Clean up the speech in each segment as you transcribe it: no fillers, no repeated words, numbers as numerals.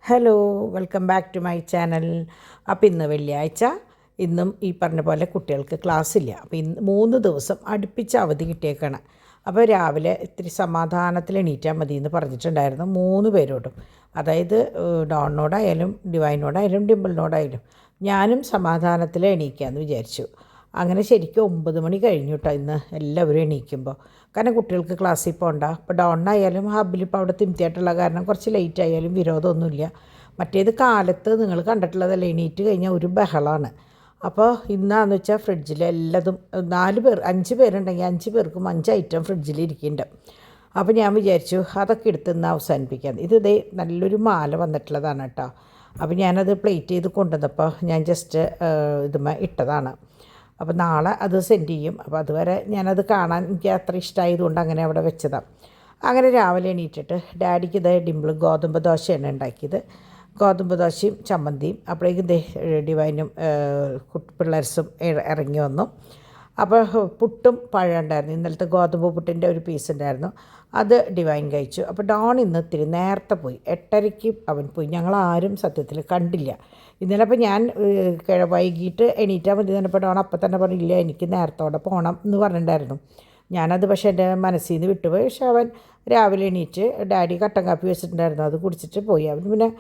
Hello, welcome back to my channel. അപ്പോൾ ഇന്ന് വെള്ളിയാഴ്ച, ഇന്നും ഈ പറഞ്ഞ പോലെ കുട്ടികൾക്ക് ക്ലാസ്സില്ല. അപ്പോൾ ഇന്ന് 3 ദിവസം അടുപ്പിച്ച് അവധി കിട്ടിയേക്കാണ്. അപ്പോൾ രാവിലെ ഇത്തിരി സമാധാനത്തിൽ എണീറ്റാൽ മതി എന്ന് പറഞ്ഞിട്ടുണ്ടായിരുന്നു 3 പേരോടും. അതായത് ഡോണിനോടായാലും ഡിവൈനോടായാലും ഡിമ്പിളിനോടായാലും. ഞാനും സമാധാനത്തിൽ എണീക്കാമെന്ന് വിചാരിച്ചു. അങ്ങനെ ശരിക്കും 9 മണി കഴിഞ്ഞു കേട്ടോ ഇന്ന് എല്ലാവരും എണീക്കുമ്പോൾ. കാരണം കുട്ടികൾക്ക് ക്ലാസ്സിൽ പോകണ്ട. ഇപ്പോൾ ഡോണിനായാലും ഹബ്ബിൽ ഇപ്പോൾ അവിടെ തിരുത്തിയായിട്ടുള്ള കാരണം കുറച്ച് ലേറ്റ് ആയാലും വിരോധമൊന്നുമില്ല. മറ്റേത് കാലത്ത് നിങ്ങൾ കണ്ടിട്ടുള്ളതല്ല, എണീറ്റ് കഴിഞ്ഞാൽ ഒരു ബഹളമാണ്. അപ്പോൾ ഇന്നാന്ന് വെച്ചാൽ ഫ്രിഡ്ജിൽ എല്ലാതും 5 പേരുണ്ടെങ്കിൽ 5 പേർക്കും 5 ഐറ്റം ഫ്രിഡ്ജിൽ ഇരിക്കുന്നുണ്ട്. അപ്പോൾ ഞാൻ വിചാരിച്ചു അതൊക്കെ എടുത്ത് ഇന്ന് അവസാനിപ്പിക്കാം. ഇതേ നല്ലൊരു മാല വന്നിട്ടുള്ളതാണ് കേട്ടോ. അപ്പോൾ ഞാനത് പ്ലേറ്റ് ചെയ്ത് കൊണ്ടുവന്നപ്പോൾ ഞാൻ ജസ്റ്റ് ഇതുമ്മ ഇട്ടതാണ്. അപ്പോൾ നാളെ അത് സെൻഡ് ചെയ്യും. അപ്പോൾ അതുവരെ ഞാനത് കാണാൻ എനിക്ക് അത്ര ഇഷ്ടമായതുകൊണ്ട് അങ്ങനെ അവിടെ വെച്ചതാണ്. അങ്ങനെ രാവിലെ എണീറ്റിട്ട് ഡാഡിക്ക് ഇതേ ഡിമ്പിൾ ഗോതമ്പ് ദോശയാണ് ഉണ്ടാക്കിയത്. ഗോതമ്പ് ദോശയും ചമ്മന്തിയും. അപ്പോഴേക്കും ഡിവൈനും പിള്ളേർസും ഇറങ്ങി വന്നു. അപ്പോൾ പുട്ടും പഴം ഉണ്ടായിരുന്നു. ഇന്നലത്തെ ഗോതമ്പ് പുട്ടിൻ്റെ ഒരു പീസ് ഉണ്ടായിരുന്നു, അത് ഡിവൈൻ കഴിച്ചു. അപ്പോൾ ഡോൺ ഇന്ന് ഇത്തിരി നേരത്തെ പോയി, 8:30 അവൻ പോയി. ഞങ്ങളാരും സത്യത്തിൽ കണ്ടില്ല ഇന്നലെ. അപ്പോൾ ഞാൻ വൈകിട്ട് എണീറ്റാൽ മതി എന്നപ്പോൾ ഡോൺ അപ്പം തന്നെ പറഞ്ഞില്ല, എനിക്ക് നേരത്തോടെ പോകണം എന്ന് പറഞ്ഞിട്ടുണ്ടായിരുന്നു. ഞാനത് പക്ഷേ എൻ്റെ മനസ്സിൽ നിന്ന് വിട്ടുപോയി. പക്ഷേ അവൻ രാവിലെ എണീറ്റ് ഡാഡി കട്ടൻ കാപ്പി വെച്ചിട്ടുണ്ടായിരുന്നു, അത് കുടിച്ചിട്ട് പോയി. അവൻ പിന്നെ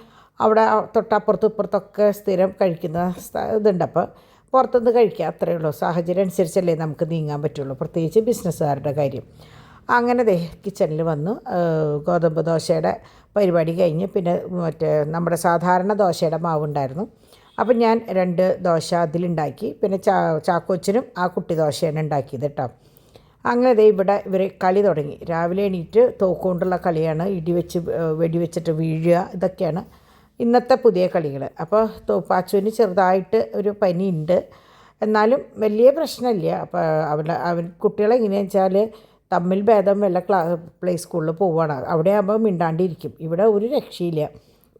അവിടെ തൊട്ടപ്പുറത്തും ഇപ്പുറത്തൊക്കെ സ്ഥിരം കഴിക്കുന്ന ഇതുണ്ട്. അപ്പോൾ പുറത്തുനിന്ന് കഴിക്കുക, അത്രയേ ഉള്ളൂ. സാഹചര്യം അനുസരിച്ചല്ലേ നമുക്ക് നീങ്ങാൻ പറ്റുള്ളൂ, പ്രത്യേകിച്ച് ബിസിനസ്സുകാരുടെ കാര്യം. അങ്ങനെ കിച്ചണിൽ വന്നു. ഗോതമ്പ് ദോശയുടെ പരിപാടി കഴിഞ്ഞ് പിന്നെ നമ്മുടെ സാധാരണ ദോശയുടെ മാവുണ്ടായിരുന്നു. അപ്പം ഞാൻ 2 ദോശ അതിലുണ്ടാക്കി. പിന്നെ ചാക്കോച്ചനും ആ കുട്ടി ദോശയാണ് ഉണ്ടാക്കിയത് കേട്ടോ. അങ്ങനെ ഇവിടെ ഇവർ കളി തുടങ്ങി. രാവിലെ എണീറ്റ് തോക്കുകൊണ്ടുള്ള കളിയാണ്, വെടിവെച്ചിട്ട് വീഴുക, ഇതൊക്കെയാണ് ഇന്നത്തെ പുതിയ കളികൾ. അപ്പോൾ പാച്ചുവിന് ചെറുതായിട്ട് ഒരു പനിയുണ്ട്, എന്നാലും വലിയ പ്രശ്നമില്ല. അപ്പോൾ അവൻ കുട്ടികളെങ്ങനെയാണെന്ന് വെച്ചാൽ തമ്മിൽ ഭേദം വല്ല പ്ലേ സ്കൂളിൽ പോവുകയാണ്. അവിടെ ആകുമ്പോൾ മിണ്ടാണ്ടിരിക്കും. ഇവിടെ ഒരു രക്ഷയില്ല.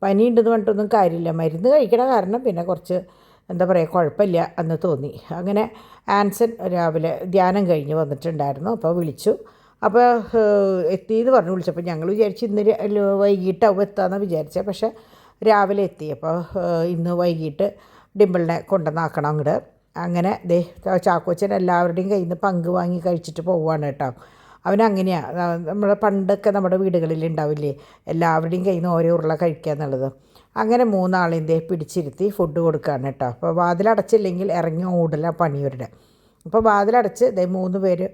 പനിയുണ്ടെന്ന് പറഞ്ഞിട്ടൊന്നും കാര്യമില്ല. മരുന്ന് കഴിക്കണ കാരണം പിന്നെ കുറച്ച് എന്താ പറയുക, കുഴപ്പമില്ല എന്ന് തോന്നി. അങ്ങനെ ആൻസൺ രാവിലെ ധ്യാനം കഴിഞ്ഞ് വന്നിട്ടുണ്ടായിരുന്നു. അപ്പോൾ വിളിച്ചു. അപ്പോൾ എത്തിയെന്ന് പറഞ്ഞ് വിളിച്ചപ്പോൾ ഞങ്ങൾ വിചാരിച്ച് ഇന്ന് വൈകിട്ടാവും എത്താമെന്ന് വിചാരിച്ചത്. പക്ഷേ രാവിലെ എത്തി. അപ്പോൾ ഇന്ന് വൈകിട്ട് ഡിമ്പിളിനെ കൊണ്ടുവന്നാക്കണം അങ്ങോട്ട്. അങ്ങനെ ചാക്കോച്ചൻ എല്ലാവരുടെയും കയ്യിൽ നിന്ന് പങ്ക് വാങ്ങി കഴിച്ചിട്ട് പോവുകയാണ് കേട്ടോ. അവനങ്ങനെയാണ്. പണ്ടൊക്കെ നമ്മുടെ വീടുകളിൽ ഉണ്ടാവില്ലേ, എല്ലാവരുടെയും കയ്യിൽ നിന്ന് ഓരോ ഉരുള കഴിക്കുക എന്നുള്ളത്. അങ്ങനെ 3 ആളെയും പിടിച്ചിരുത്തി ഫുഡ് കൊടുക്കുകയാണ് കേട്ടോ. അപ്പോൾ വാതിലടച്ചില്ലെങ്കിൽ ഇറങ്ങി ഓടില്ല പണിയവരുടെ. അപ്പോൾ വാതിലടച്ച് 3 പേര്,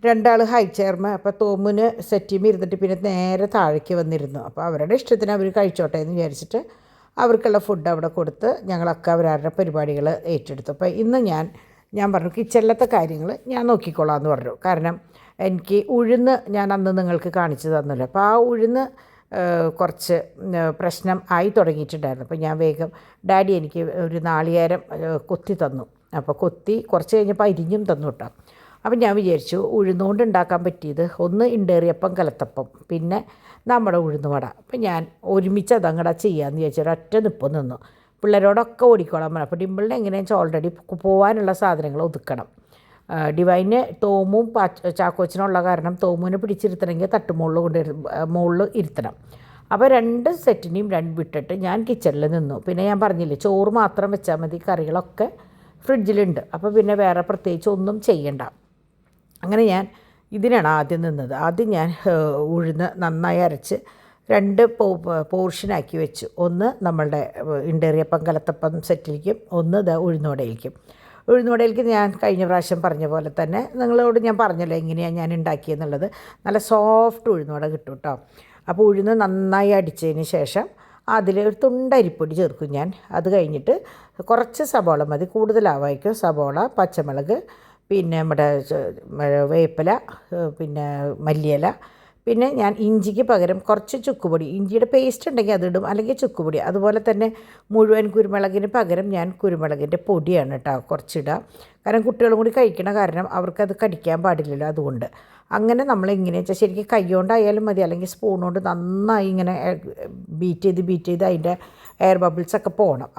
2 ആൾ ഹൈ ചെയർമാൻ. അപ്പോൾ തോമിന് സെറ്റിമ ഇരുന്നിട്ട് പിന്നെ നേരെ താഴേക്ക് വന്നിരുന്നു. അപ്പോൾ അവരുടെ ഇഷ്ടത്തിന് അവർ കഴിച്ചോട്ടെ എന്ന് വിചാരിച്ചിട്ട് അവർക്കുള്ള ഫുഡ് അവിടെ കൊടുത്ത് ഞങ്ങളൊക്കെ അവരവരുടെ പരിപാടികൾ ഏറ്റെടുത്തു. അപ്പോൾ ഇന്ന് ഞാൻ പറഞ്ഞു കിച്ചണിലത്തെ കാര്യങ്ങൾ ഞാൻ നോക്കിക്കോളാം എന്ന് പറഞ്ഞു. കാരണം എനിക്ക് ഉഴുന്ന് ഞാൻ അന്ന് നിങ്ങൾക്ക് കാണിച്ചു തന്നല്ലോ. അപ്പോൾ ആ ഉഴുന്ന് കുറച്ച് പ്രശ്നം ആയി തുടങ്ങിയിട്ടുണ്ടായിരുന്നു. അപ്പോൾ ഞാൻ വേഗം ഡാഡി എനിക്ക് ഒരു നാളികേരം കൊത്തി തന്നു. അപ്പോൾ കൊത്തി കുറച്ച് കഴിഞ്ഞപ്പോൾ അരിഞ്ഞും തന്നു കേട്ടോ. അപ്പം ഞാൻ വിചാരിച്ചു ഉഴുന്നുകൊണ്ട് ഉണ്ടാക്കാൻ പറ്റിയത് ഒന്ന് ഇണ്ടേറിയപ്പം, കലത്തപ്പം, പിന്നെ നമ്മുടെ ഉഴുന്നുവട. അപ്പം ഞാൻ ഒരുമിച്ച് അതങ്ങടെ ചെയ്യാമെന്ന് വിചാരിച്ചു. ഒറ്റ നിപ്പം നിന്നു. പിള്ളേരോടൊക്കെ ഓടിക്കോളാൻ പറഞ്ഞു. അപ്പോൾ ഡിമ്പിളിനെ എങ്ങനെയാണെന്ന് വെച്ചാൽ ഓൾറെഡി പോകാനുള്ള സാധനങ്ങൾ ഒതുക്കണം. ഡിവൈന് തോമും ചാക്കോച്ചനുള്ള കാരണം തോമുവിനെ പിടിച്ചിരുത്തണമെങ്കിൽ മുകളിൽ ഇരുത്തണം. അപ്പോൾ 2 സെറ്റിനെയും വിട്ടിട്ട് ഞാൻ കിച്ചണിൽ നിന്നു. പിന്നെ ഞാൻ പറഞ്ഞില്ലേ, ചോറ് മാത്രം വെച്ചാൽ മതി, കറികളൊക്കെ ഫ്രിഡ്ജിലുണ്ട്. അപ്പോൾ പിന്നെ വേറെ പ്രത്യേകിച്ച് ഒന്നും ചെയ്യണ്ട. അങ്ങനെ ഞാൻ ഇതിനാണ് ആദ്യം നിന്നത്. ആദ്യം ഞാൻ ഉഴുന്ന് നന്നായി അരച്ച് 2 പോർഷനാക്കി വെച്ചു. ഒന്ന് നമ്മളുടെ ഇണ്ടേറിയപ്പം കലത്തപ്പം സെറ്റിലേക്കും, ഒന്ന് ഉഴുന്നുവടയിലേക്കും. ഉഴുന്നുവടയിലേക്ക് ഞാൻ കഴിഞ്ഞ പ്രാവശ്യം പറഞ്ഞ പോലെ തന്നെ നിങ്ങളോട് ഞാൻ പറഞ്ഞല്ലോ എങ്ങനെയാണ് ഞാൻ ഉണ്ടാക്കിയെന്നുള്ളത്. നല്ല സോഫ്റ്റ് ഉഴുന്നുവട കിട്ടും കേട്ടോ. അപ്പോൾ ഉഴുന്ന് നന്നായി അടിച്ചതിന് ശേഷം അതിൽ ഒരു തുണ്ടരിപ്പൊടി ചേർക്കും ഞാൻ. അത് കഴിഞ്ഞിട്ട് കുറച്ച് സബോള മതി, കൂടുതലാവായിരിക്കും. സബോള, പച്ചമുളക്, പിന്നെ നമ്മുടെ വേപ്പില, പിന്നെ മല്ലിയില, പിന്നെ ഞാൻ ഇഞ്ചിക്ക് പകരം കുറച്ച് ചുക്കുപൊടി, ഇഞ്ചിയുടെ പേസ്റ്റ് ഉണ്ടെങ്കിൽ അതിടും, അല്ലെങ്കിൽ ചുക്കുപൊടി. അതുപോലെ തന്നെ മുഴുവൻ കുരുമുളകിന് പകരം ഞാൻ കുരുമുളകിൻ്റെ പൊടിയാണ് കേട്ടോ കുറച്ചിടുക. കാരണം കുട്ടികളും കൂടി കഴിക്കണ കാരണം അവർക്കത് കടിക്കാൻ പാടില്ലല്ലോ, അതുകൊണ്ട്. അങ്ങനെ നമ്മളെങ്ങനെയാണെന്ന് വെച്ചാൽ ശരിക്കും കൈ കൊണ്ടായാലും മതി, അല്ലെങ്കിൽ സ്പൂൺ കൊണ്ട് നന്നായി ഇങ്ങനെ ബീറ്റ് ചെയ്ത് അതിൻ്റെ എയർ ബബിൾസൊക്കെ പോകണം.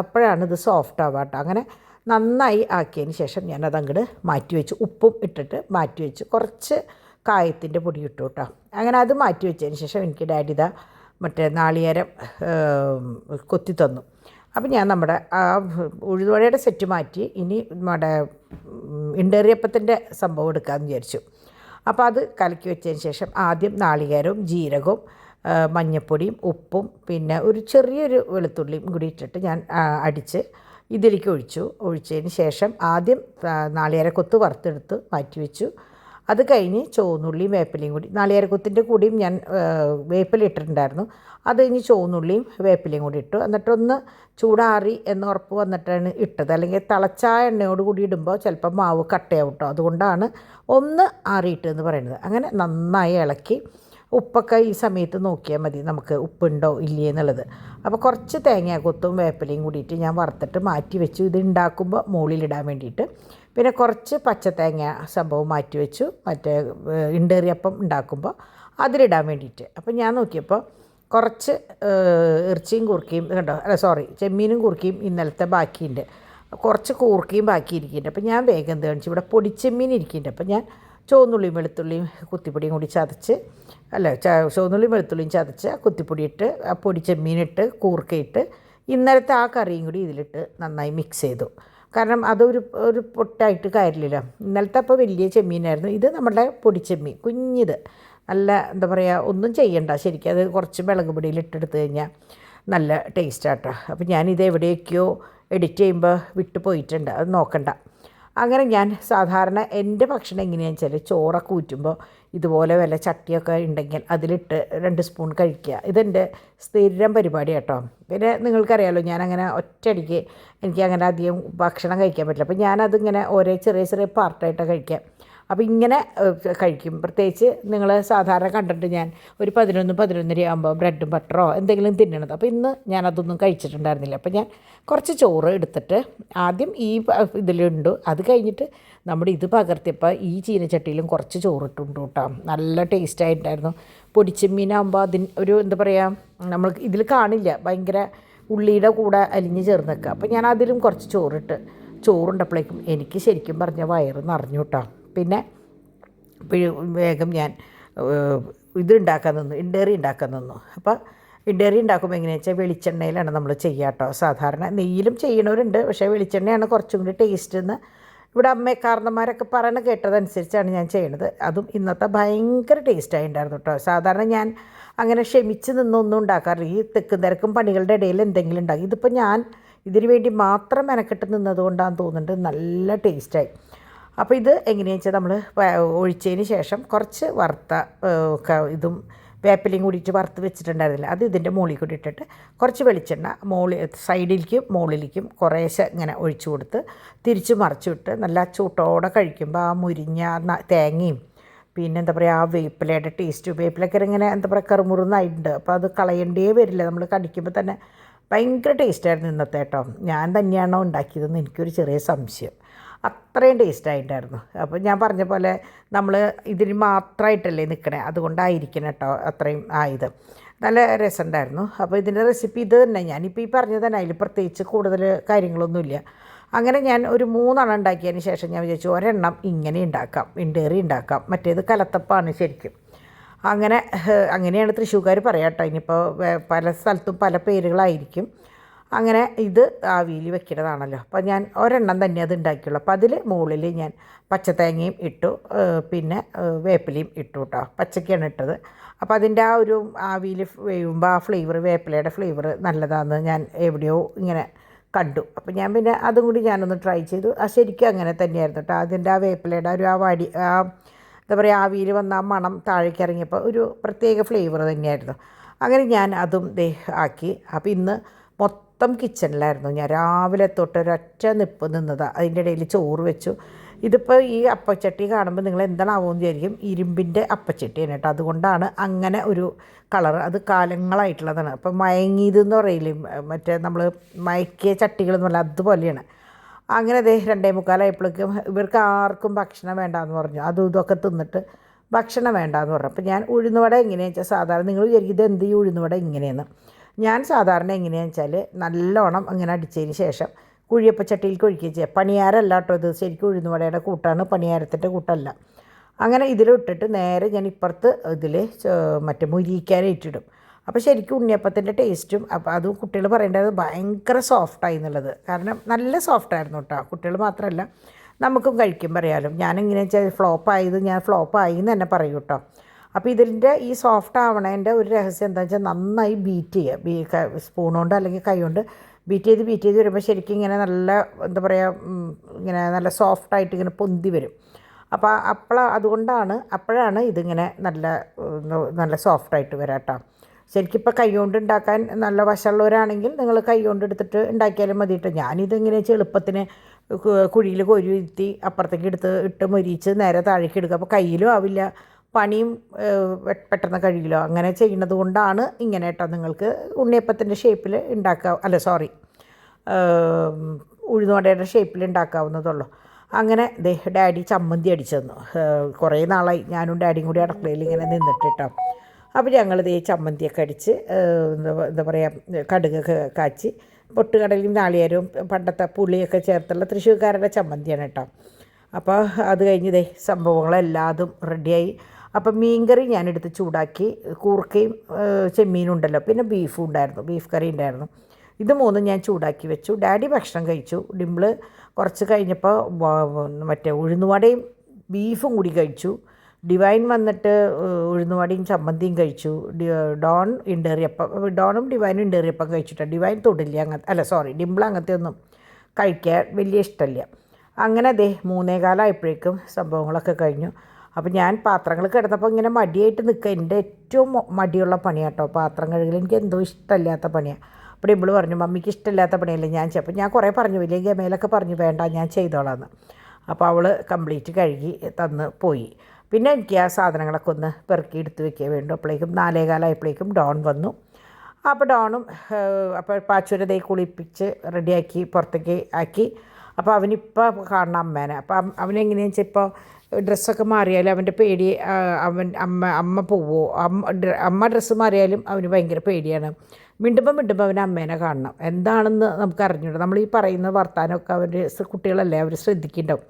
അപ്പോഴാണ് ഇത് സോഫ്റ്റ് ആവുക കേട്ടോ. അങ്ങനെ നന്നായി ആക്കിയതിന് ശേഷം ഞാനതങ്ങോട്ട് മാറ്റി വെച്ച്, ഉപ്പും ഇട്ടിട്ട് മാറ്റി വെച്ച്, കുറച്ച് കായത്തിൻ്റെ പൊടി ഇട്ടു കേട്ടോ. അങ്ങനെ അത് മാറ്റി വെച്ചതിന് ശേഷം എനിക്ക് ഡാഡി മറ്റേ നാളികേരം കൊത്തി തന്നു. അപ്പം ഞാൻ നമ്മുടെ ആ ഉഴുന്നുവടയുടെ സെറ്റ് മാറ്റി ഇനി നമ്മുടെ ഇണ്ടേറിയപ്പത്തിൻ്റെ സംഭവം എടുക്കാമെന്ന് വിചാരിച്ചു. അപ്പോൾ അത് കലക്കി വെച്ചതിന് ശേഷം ആദ്യം നാളികേരവും ജീരകവും മഞ്ഞൾപ്പൊടിയും ഉപ്പും പിന്നെ ഒരു ചെറിയൊരു വെളുത്തുള്ളിയും കൂടി ഇട്ടിട്ട് ഞാൻ അടിച്ച് ഇതിലേക്ക് ഒഴിച്ചതിന് ശേഷം ആദ്യം നാളികേരക്കൊത്ത് വറുത്തെടുത്ത് മാറ്റി വെച്ചു. അത് കഴിഞ്ഞ് ചുവന്നുള്ളിയും വേപ്പിലയും കൂടി, നാളികേരക്കൊത്തിൻ്റെ കൂടിയും ഞാൻ വേപ്പില ഇട്ടിട്ടുണ്ടായിരുന്നു. അത് കഴിഞ്ഞ് ചുവന്നുള്ളിയും വേപ്പിലയും കൂടി ഇട്ടു. എന്നിട്ടൊന്ന് ചൂടാറി എന്ന് ഉറപ്പ് വന്നിട്ടാണ് ഇട്ടത്. അല്ലെങ്കിൽ തിളച്ച എണ്ണയോട് കൂടി ഇടുമ്പോൾ ചിലപ്പോൾ മാവ് കട്ടയാവും കേട്ടോ. അതുകൊണ്ടാണ് ഒന്ന് ആറിയിട്ടെന്ന് പറയുന്നത്. അങ്ങനെ നന്നായി ഇളക്കി ഉപ്പൊക്കെ ഈ സമയത്ത് നോക്കിയാൽ മതി നമുക്ക് ഉപ്പുണ്ടോ ഇല്ലേ എന്നുള്ളത്. അപ്പോൾ കുറച്ച് തേങ്ങാക്കൊത്തും വേപ്പിലയും കൂടിയിട്ട് ഞാൻ വറുത്തിട്ട് മാറ്റി വെച്ചു, ഇത് ഉണ്ടാക്കുമ്പോൾ മുകളിലിടാൻ വേണ്ടിയിട്ട്. പിന്നെ കുറച്ച് പച്ചത്തേങ്ങ സംഭവം മാറ്റി വെച്ചു, മറ്റേ ഇണ്ടേറിയപ്പം ഉണ്ടാക്കുമ്പോൾ അതിലിടാൻ വേണ്ടിയിട്ട്. അപ്പോൾ ഞാൻ നോക്കിയപ്പോൾ കുറച്ച് ഇറച്ചിയും കൂർക്കയും കണ്ടോ, ചെമ്മീനും കൂർക്കയും ഇന്നലത്തെ ബാക്കിയുണ്ട്, കുറച്ച് കൂർക്കയും ബാക്കിയിരിക്കുന്നുണ്ട്. അപ്പോൾ ഞാൻ വേഗം എന്ത് കാണിച്ചു, ഇവിടെ പൊടിച്ചെമ്മീൻ ഇരിക്കുന്നുണ്ട്. അപ്പോൾ ഞാൻ ചുവന്നുള്ളിയും വെളുത്തുള്ളിയും കുത്തിപ്പൊടിയും കൂടി ചതച്ച്, ചുവന്നുള്ളിയും വെളുത്തുള്ളിയും ചതച്ച് കുത്തിപ്പൊടിയിട്ട് ആ പൊടിച്ചെമ്മീനിട്ട് കൂർക്കയിട്ട് ഇന്നലത്തെ ആ കറിയും കൂടി ഇതിലിട്ട് നന്നായി മിക്സ് ചെയ്തു. കാരണം ഒരു പൊട്ടായിട്ട് കാര്യമില്ലല്ലോ. ഇന്നലത്തെ അപ്പോൾ വലിയ ചെമ്മീനായിരുന്നു, ഇത് നമ്മുടെ പൊടിച്ചെമ്മീൻ കുഞ്ഞിത്. നല്ല എന്താ പറയുക, ഒന്നും ചെയ്യണ്ട, ശരിക്കും അത് കുറച്ച് മുളക് പൊടിയിൽ ഇട്ടെടുത്ത് കഴിഞ്ഞാൽ നല്ല ടേസ്റ്റാട്ടോ. അപ്പോൾ ഞാനിത് എവിടെയൊക്കെയോ എഡിറ്റ് ചെയ്യുമ്പോൾ വിട്ടു പോയിട്ടുണ്ട്, അത് നോക്കണ്ട. അങ്ങനെ ഞാൻ സാധാരണ എൻ്റെ ഭക്ഷണം എങ്ങനെയാണെന്ന് വെച്ചാൽ ചോറൊക്കെ ഊറ്റുമ്പോൾ ഇതുപോലെ വല്ല ചട്ടിയൊക്കെ ഉണ്ടെങ്കിൽ അതിലിട്ട് 2 സ്പൂൺ കഴിക്കുക. ഇതെൻ്റെ സ്ഥിരം പരിപാടി കേട്ടോ. പിന്നെ നിങ്ങൾക്കറിയാമല്ലോ, ഞാനങ്ങനെ ഒറ്റയടിക്ക് എനിക്കങ്ങനെ അധികം ഭക്ഷണം കഴിക്കാൻ പറ്റില്ല. അപ്പോൾ ഞാനതിങ്ങനെ ഓരോ ചെറിയ ചെറിയ പാർട്ടായിട്ടാണ് കഴിക്കുക. അപ്പോൾ ഇങ്ങനെ കഴിക്കും. പ്രത്യേകിച്ച് നിങ്ങൾ സാധാരണ കണ്ടിട്ട് ഞാൻ ഒരു 11-11:30 ആകുമ്പോൾ ബ്രെഡും ബട്ടറോ എന്തെങ്കിലും തിന്നണത്. അപ്പോൾ ഇന്ന് ഞാനതൊന്നും കഴിച്ചിട്ടുണ്ടായിരുന്നില്ല. അപ്പോൾ ഞാൻ കുറച്ച് ചോറ് എടുത്തിട്ട് ആദ്യം ഈ ഇതിലുണ്ട്, അത് കഴിഞ്ഞിട്ട് നമ്മുടെ ഇത് പകർത്തിയപ്പോൾ ഈ ചീനച്ചട്ടിയിലും കുറച്ച് ചോറിട്ടുണ്ട് കേട്ടോ. നല്ല ടേസ്റ്റായിട്ടുണ്ടായിരുന്നു. പൊടിച്ചെമ്മീനാകുമ്പോൾ ഒരു എന്താ പറയുക, നമ്മൾ ഇതിൽ കാണില്ല, ഭയങ്കര ഉള്ളിയുടെ കൂടെ അലിഞ്ഞ് ചേർന്ന് നിൽക്കുക. അപ്പോൾ ഞാൻ അതിലും കുറച്ച് ചോറുണ്ടപ്പോഴേക്കും എനിക്ക് ശരിക്കും പറഞ്ഞ വയറ് നിറഞ്ഞു കേട്ടോ. പിന്നെ വേഗം ഞാൻ ഇതുണ്ടാക്കാൻ നിന്നു, ഇണ്ടേറി ഉണ്ടാക്കാൻ നിന്നു. അപ്പോൾ ഇണ്ടേറി ഉണ്ടാക്കുമ്പോൾ എങ്ങനെയാണെന്ന് വെച്ചാൽ വെളിച്ചെണ്ണയിലാണ് നമ്മൾ ചെയ്യുക കേട്ടോ. സാധാരണ നെയ്യിലും ചെയ്യണവരുണ്ട്, പക്ഷേ വെളിച്ചെണ്ണയാണ് കുറച്ചും കൂടി ടേസ്റ്റ് എന്ന് ഇവിടെ കാരണന്മാരൊക്കെ പറയണ കേട്ടതനുസരിച്ചാണ് ഞാൻ ചെയ്യണത്. അതും ഇന്നത്തെ ഭയങ്കര ടേസ്റ്റായി ഉണ്ടായിരുന്നു കേട്ടോ. സാധാരണ ഞാൻ അങ്ങനെ ക്ഷമിച്ച് നിന്നൊന്നും ഉണ്ടാക്കാറില്ല, ഈ തെക്കും തിരക്കും പണികളുടെ ഇടയിൽ എന്തെങ്കിലും ഉണ്ടാക്കി. ഇതിപ്പോൾ ഞാൻ ഇതിന് വേണ്ടി മാത്രം മെനക്കെട്ട് നിന്നതുകൊണ്ടാണെന്ന് തോന്നുന്നുണ്ട്, നല്ല ടേസ്റ്റായി. അപ്പോൾ ഇത് എങ്ങനെയാണെന്ന് വെച്ചാൽ നമ്മൾ ഒഴിച്ചതിന് ശേഷം കുറച്ച് വറുത്ത ഇതും വേപ്പിലയും കൂടിയിട്ട് വറുത്ത് വെച്ചിട്ടുണ്ടായിരുന്നില്ല, അത് ഇതിൻ്റെ മുകളിൽ കൂടി ഇട്ടിട്ട് കുറച്ച് വെളിച്ചെണ്ണ സൈഡിലേക്കും മുകളിലേക്കും കുറേശ്ശെ ഇങ്ങനെ ഒഴിച്ചു കൊടുത്ത് തിരിച്ച് മറിച്ചിട്ട് നല്ല ചൂട്ടോടെ കഴിക്കുമ്പോൾ ആ മുരിഞ്ഞ തേങ്ങയും പിന്നെ എന്താ പറയുക ആ വേപ്പിലയുടെ ടേസ്റ്റ്, വേപ്പിലൊക്കെ ഇങ്ങനെ എന്താ പറയുക കറുമുറുന്നായിട്ടുണ്ട്. അപ്പോൾ അത് കളയേണ്ടേ വരില്ല, നമ്മൾ കടിക്കുമ്പോൾ തന്നെ ഭയങ്കര ടേസ്റ്റായിരുന്നു ഇന്നത്തെ കേട്ടോ. ഞാൻ തന്നെയാണോ ഉണ്ടാക്കിയതെന്ന് എനിക്കൊരു ചെറിയ സംശയം, അത്രയും ടേസ്റ്റായിട്ടുണ്ടായിരുന്നു. അപ്പോൾ ഞാൻ പറഞ്ഞ പോലെ നമ്മൾ ഇതിന് മാത്രമായിട്ടല്ലേ നിൽക്കണേ, അതുകൊണ്ടായിരിക്കണം കേട്ടോ അത്രയും ആയത്. നല്ല രസമുണ്ടായിരുന്നു. അപ്പോൾ ഇതിൻ്റെ റെസിപ്പി ഇത് തന്നെ, ഞാനിപ്പോൾ ഈ പറഞ്ഞത് തന്നെ, അതിൽ പ്രത്യേകിച്ച് കൂടുതൽ കാര്യങ്ങളൊന്നുമില്ല. അങ്ങനെ ഞാൻ ഒരു 3 ഉണ്ടാക്കിയതിന് ശേഷം ഞാൻ വിചാരിച്ചു ഒരെണ്ണം ഇങ്ങനെ ഉണ്ടാക്കാം, ഇണ്ടേറി ഉണ്ടാക്കാം, മറ്റേത് കലത്തപ്പാണ് ശരിക്കും. അങ്ങനെയാണ് തൃശ്ശൂർക്കാർ പറയാം കേട്ടോ. ഇനിയിപ്പോൾ പല സ്ഥലത്തും പല പേരുകളായിരിക്കും. അങ്ങനെ ഇത് ആവിയിൽ വെക്കുന്നതാണല്ലോ. അപ്പോൾ ഞാൻ ഒരെണ്ണം തന്നെ അത് ഉണ്ടാക്കിയുള്ളൂ. അപ്പോൾ അതിൽ മുകളിൽ ഞാൻ പച്ചത്തേങ്ങയും ഇട്ടു, പിന്നെ വേപ്പിലയും ഇട്ടു കേട്ടോ. പച്ചക്കാണ് ഇട്ടത്. അപ്പോൾ അതിൻ്റെ ആ ഒരു ആവിയിൽ വേവുമ്പോൾ ആ ഫ്ലേവർ, വേപ്പിലയുടെ ഫ്ലേവർ നല്ലതാണെന്ന് ഞാൻ എവിടെയോ ഇങ്ങനെ കണ്ടു. അപ്പോൾ ഞാൻ പിന്നെ അതും കൂടി ഞാനൊന്ന് ട്രൈ ചെയ്തു. ശരിക്കും അങ്ങനെ തന്നെയായിരുന്നു കേട്ടോ. അതിൻ്റെ ആ വേപ്പിലയുടെ ഒരു എന്താ പറയുക, ആവിയിൽ വന്ന ആ മണം താഴേക്ക് ഇറങ്ങിയപ്പോൾ ഒരു പ്രത്യേക ഫ്ലേവർ തന്നെയായിരുന്നു. അങ്ങനെ ഞാൻ അതും ആക്കി. അപ്പോൾ ഇന്ന് മൊത്തം കിച്ചണിലായിരുന്നു ഞാൻ. രാവിലെ തൊട്ട് ഒരൊറ്റ നിപ്പ് നിന്നതാണ്. അതിൻ്റെ ഇടയിൽ ചോറ് വെച്ചു. ഇതിപ്പോൾ ഈ അപ്പച്ചട്ടി കാണുമ്പോൾ നിങ്ങൾ എന്താണാവുമെന്ന് വിചാരിക്കും, ഇരുമ്പിൻ്റെ അപ്പച്ചട്ടിയാണ് കേട്ടോ. അതുകൊണ്ടാണ് അങ്ങനെ ഒരു കളർ, അത് കാലങ്ങളായിട്ടുള്ളതാണ്. അപ്പോൾ മയങ്ങിയതെന്ന് പറയില്ലേ, മറ്റേ നമ്മൾ മയക്കിയ ചട്ടികളെന്ന് പറഞ്ഞാൽ അതുപോലെയാണ്. അങ്ങനെ 2:45 ഇവർക്ക് ആർക്കും ഭക്ഷണം വേണ്ടാന്ന് പറഞ്ഞു. അതും ഇതൊക്കെ തിന്നിട്ട് ഭക്ഷണം വേണ്ടാന്ന് പറഞ്ഞു. അപ്പോൾ ഞാൻ ഉഴുന്നുവട എങ്ങനെയാണെന്ന് വെച്ചാൽ, സാധാരണ നിങ്ങൾ വിചാരിക്കും ഇത് എന്ത് ഈ ഉഴുന്നുവട ഇങ്ങനെയെന്ന്. ഞാൻ സാധാരണ എങ്ങനെയാണെന്ന് വെച്ചാൽ നല്ലോണം അങ്ങനെ അടിച്ചതിന് ശേഷം കുഴിയപ്പച്ചട്ടിയിൽ ഒഴിക്കുകയും ചെയ്യുക. പണിയാരല്ല കേട്ടോ ഇത്, ശരിക്കും ഉഴുന്നുവടയുടെ കൂട്ടാണ്, പണിയാരത്തിൻ്റെ കൂട്ടല്ല. അങ്ങനെ ഇതിലിട്ടിട്ട് നേരെ ഞാൻ ഇപ്പുറത്ത് ഇതിൽ മറ്റേ മുരിക്കാനായിട്ടിടും. അപ്പോൾ ശരിക്കും ഉണ്ണിയപ്പത്തിൻ്റെ ടേസ്റ്റും അപ്പോൾ അത് കുട്ടികൾ പറയേണ്ടത് ഭയങ്കര സോഫ്റ്റായി എന്നുള്ളത്. കാരണം നല്ല സോഫ്റ്റായിരുന്നു കേട്ടോ. കുട്ടികൾ മാത്രമല്ല നമുക്കും കഴിക്കുമ്പോൾ അറിയാമല്ലോ. ഞാനിങ്ങനെ വെച്ചാൽ ഞാൻ ഫ്ലോപ്പായി എന്ന് തന്നെ പറയും കേട്ടോ. അപ്പോൾ ഇതിൻ്റെ ഈ സോഫ്റ്റ് ആവണേൻ്റെ ഒരു രഹസ്യം എന്താണെന്ന് വെച്ചാൽ നന്നായി ബീറ്റ് ചെയ്യുക. സ്പൂൺ കൊണ്ട് അല്ലെങ്കിൽ കൈ കൊണ്ട് ബീറ്റ് ചെയ്ത് വരുമ്പോൾ ശരിക്കും ഇങ്ങനെ നല്ല എന്താ പറയുക, ഇങ്ങനെ നല്ല സോഫ്റ്റായിട്ട് ഇങ്ങനെ പൊന്തി വരും. അപ്പോൾ അപ്പോഴാണ് ഇതിങ്ങനെ നല്ല സോഫ്റ്റായിട്ട് വരാം കേട്ടോ. ശരിക്കും ഇപ്പോൾ കൈ കൊണ്ട് ഉണ്ടാക്കാൻ നല്ല വശമുള്ളവരാണെങ്കിൽ നിങ്ങൾ കൈ കൊണ്ട് എടുത്തിട്ട് ഉണ്ടാക്കിയാലും മതി കേട്ടോ. ഞാനിതെങ്ങനെ വെച്ചാൽ എളുപ്പത്തിന് കുഴിയിൽ കോരി ഇരുത്തി അപ്പുറത്തേക്ക് ഇട്ട് മൊരിച്ച് നേരെ താഴേക്ക് എടുക്കുക. അപ്പോൾ കയ്യിലും ആവില്ല, പണിയും പെട്ടെന്ന് കഴിയില്ലോ. അങ്ങനെ ചെയ്യുന്നത് കൊണ്ടാണ് ഇങ്ങനെ കേട്ടോ. നിങ്ങൾക്ക് ഉണ്ണിയപ്പത്തിൻ്റെ ഷേപ്പിൽ ഉഴുന്നുവടയുടെ ഷേപ്പിൽ ഉണ്ടാക്കാവുന്നതുള്ളൂ. അങ്ങനെ ഡാഡി ചമ്മന്തി അടിച്ചു തന്നു. കുറേ നാളായി ഞാനും ഡാഡിയും കൂടി അടുക്കളയിൽ ഇങ്ങനെ നിന്നിട്ട് കേട്ടോ. അപ്പോൾ ഞങ്ങൾ ചമ്മന്തിയൊക്കെ അടിച്ച് എന്താ പറയുക, കടുകൊക്കെ കാച്ചി പൊട്ടുകടലും നാളികേരവും പണ്ടത്തെ പുളിയൊക്കെ ചേർത്തുള്ള തൃശ്ശൂർക്കാരുടെ ചമ്മന്തിയാണ് കേട്ടോ. അപ്പോൾ അത് കഴിഞ്ഞ് സംഭവങ്ങളെല്ലാതും റെഡിയായി. അപ്പം മീൻകറി ഞാനെടുത്ത് ചൂടാക്കി. കൂർക്കയും ചെമ്മീനും ഉണ്ടല്ലോ, പിന്നെ ബീഫും ഉണ്ടായിരുന്നു, ബീഫ് കറി ഉണ്ടായിരുന്നു. ഇത് മൂന്നും ഞാൻ ചൂടാക്കി വെച്ചു. ഡാഡി ഭക്ഷണം കഴിച്ചു. ഡിംപിള് കുറച്ച് കഴിഞ്ഞപ്പോൾ മറ്റേ ഉഴുന്നുവടയും ബീഫും കൂടി കഴിച്ചു. ഡിവൈൻ വന്നിട്ട് ഉഴുന്നുവടയും ചമ്മന്തിയും കഴിച്ചു. ഡോണും ഡിവൈനും ഇണ്ടേറിയപ്പം കഴിച്ചിട്ടാണ്. ഡിവൈൻ തൊടില്ല, ഡിംപിൾ അങ്ങനത്തെ ഒന്നും കഴിക്കാൻ വലിയ ഇഷ്ടമില്ല. അങ്ങനെ 3:15 സംഭവങ്ങളൊക്കെ കഴിഞ്ഞു. അപ്പോൾ ഞാൻ പാത്രങ്ങൾ കിടന്നപ്പോൾ ഇങ്ങനെ മടിയായിട്ട് നിൽക്കുക. എൻ്റെ ഏറ്റവും മടിയുള്ള പണിയാണ് കേട്ടോ പാത്രം കഴുകൽ. എനിക്ക് എന്തോ ഇഷ്ടമില്ലാത്ത പണിയാണ്. അപ്പോൾ ഇവള് പറഞ്ഞു, മമ്മിക്ക് ഇഷ്ടമില്ലാത്ത പണിയല്ലേ ഞാൻ അപ്പോൾ ഞാൻ കുറേ പറഞ്ഞു, വലിയ ഗമയിലൊക്കെ പറഞ്ഞു വേണ്ട ഞാൻ ചെയ്തോളാമെന്ന്. അപ്പോൾ അവൾ കംപ്ലീറ്റ് കഴുകി തന്ന് പോയി. പിന്നെ എനിക്ക് ആ സാധനങ്ങളൊക്കെ ഒന്ന് പെറുക്കി എടുത്ത് വെക്കുക വേണ്ടു. അപ്പോഴേക്കും 4:15 ഡോൺ വന്നു. അപ്പോൾ ഡോണും പാച്ചുവിനെ കുളിപ്പിച്ച് റെഡിയാക്കി പുറത്തേക്ക് ആക്കി. അപ്പോൾ അവനിപ്പോൾ കാണണം അമ്മേനെ. അപ്പം അവനെങ്ങനെയാണെന്ന് വെച്ചാൽ ഇപ്പോൾ ഡ്രസ്സൊക്കെ മാറിയാലും അവൻ്റെ പേടി, അമ്മ പോവോ, അമ്മ ഡ്രസ്സ് മാറിയാലും അവന് ഭയങ്കര പേടിയാണ്. മിണ്ടുമ്പോൾ അവന് അമ്മേനെ കാണണം. എന്താണെന്ന് നമുക്ക് അറിഞ്ഞൂടാ. നമ്മൾ ഈ പറയുന്ന വർത്താനമൊക്കെ കുട്ടികളല്ലേ, അവർ ശ്രദ്ധിക്കുന്നുണ്ടാവും.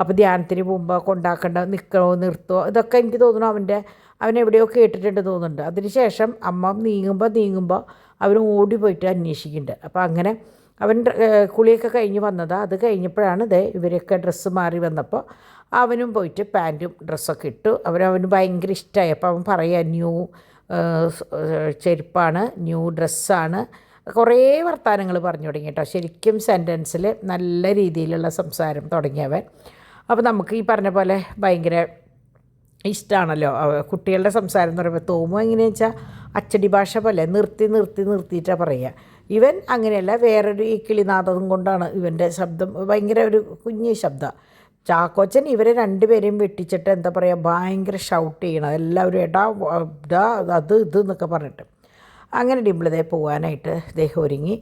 അപ്പോൾ ധ്യാനത്തിന് പോകുമ്പോൾ കൊണ്ടാക്കേണ്ട, നിൽക്കണോ നിർത്തോ, ഇതൊക്കെ എനിക്ക് തോന്നുന്നു അവനെവിടെയോ കേട്ടിട്ടുണ്ട് തോന്നുന്നുണ്ട്. അതിനുശേഷം അമ്മ നീങ്ങുമ്പോൾ അവൻ ഓടി പോയിട്ട് അന്വേഷിക്കുന്നുണ്ട്. അപ്പോൾ അങ്ങനെ അവൻ കുളിയൊക്കെ കഴിഞ്ഞ് വന്നതാണ്. അത് കഴിഞ്ഞപ്പോഴാണ് ഇവരൊക്കെ ഡ്രസ്സ് മാറി വന്നപ്പോൾ അവനും പോയിട്ട് പാൻറ്റും ഡ്രസ്സൊക്കെ ഇട്ടു. അവന് ഭയങ്കര ഇഷ്ടമായി. അപ്പോൾ അവൻ പറയുക ന്യൂ ചെരുപ്പാണ്, ന്യൂ ഡ്രസ്സാണ്, കുറേ വർത്തമാനങ്ങൾ പറഞ്ഞു തുടങ്ങി കേട്ടോ. ശരിക്കും സെൻറ്റൻസിൽ നല്ല രീതിയിലുള്ള സംസാരം തുടങ്ങിയവൻ. അപ്പോൾ നമുക്ക് ഈ പറഞ്ഞ പോലെ ഭയങ്കര ഇഷ്ടമാണല്ലോ കുട്ടികളുടെ സംസാരം എന്ന് പറയുമ്പോൾ. തോമു എങ്ങനെയാണെന്ന് വെച്ചാൽ അച്ചടി ഭാഷ പോലെ നിർത്തിയിട്ടാണ് പറയുക. ഇവൻ അങ്ങനെയല്ല, വേറൊരു ഈ കിളിനാദം കൊണ്ടാണ് ഇവൻ്റെ ശബ്ദം ഭയങ്കര ഒരു കുഞ്ഞു ശബ്ദം. ചാക്കോച്ചൻ ഇവരെ രണ്ടുപേരെയും വെട്ടിച്ചിട്ട് എന്താ പറയുക, ഭയങ്കര ഷൗട്ട് ചെയ്യണം എല്ലാവരും, അത് എന്നൊക്കെ പറഞ്ഞിട്ട്. അങ്ങനെ ഡിംപിൾ പോകാനായിട്ട് ഒരുങ്ങി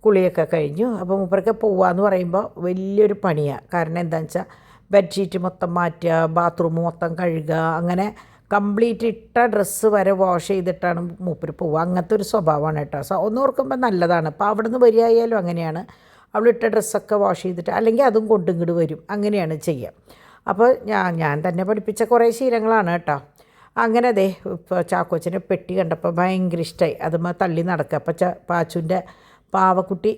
കുളിയൊക്കെ കഴിഞ്ഞു. അപ്പോൾ മൂപ്പരൊക്കെ പോവാന്ന് പറയുമ്പോൾ വലിയൊരു പണിയാണ്. കാരണം എന്താണെന്ന് വെച്ചാൽ ബെഡ്ഷീറ്റ് മൊത്തം മാറ്റുക, ബാത്റൂം മൊത്തം കഴുകുക, അങ്ങനെ കംപ്ലീറ്റ് ഇട്ട ഡ്രസ്സ് വരെ വാഷ് ചെയ്തിട്ടാണ് മൂപ്പര് പോവുക. അങ്ങനത്തെ ഒരു സ്വഭാവമാണ് കേട്ടോ. ഒന്ന് ഓർക്കുമ്പോൾ നല്ലതാണ്. അപ്പോൾ അവിടെ നിന്ന് വരികയായാലും അങ്ങനെയാണ്, അവളിട്ട ഡ്രസ്സൊക്കെ വാഷ് ചെയ്തിട്ട് അല്ലെങ്കിൽ അതും കൊണ്ടിങ്ങോട്ട് വരും, അങ്ങനെയാണ് ചെയ്യുക. അപ്പോൾ ഞാൻ തന്നെ പഠിപ്പിച്ച കുറേ ശീലങ്ങളാണ് കേട്ടോ. അങ്ങനെ ഇപ്പോൾ ചാക്കോച്ചനെ പെട്ടി കണ്ടപ്പോൾ ഭയങ്കര ഇഷ്ടമായി. അതുമ്മ തള്ളി നടക്കുക. അപ്പോൾ പാച്ചുവിൻ്റെ പാവക്കുട്ടി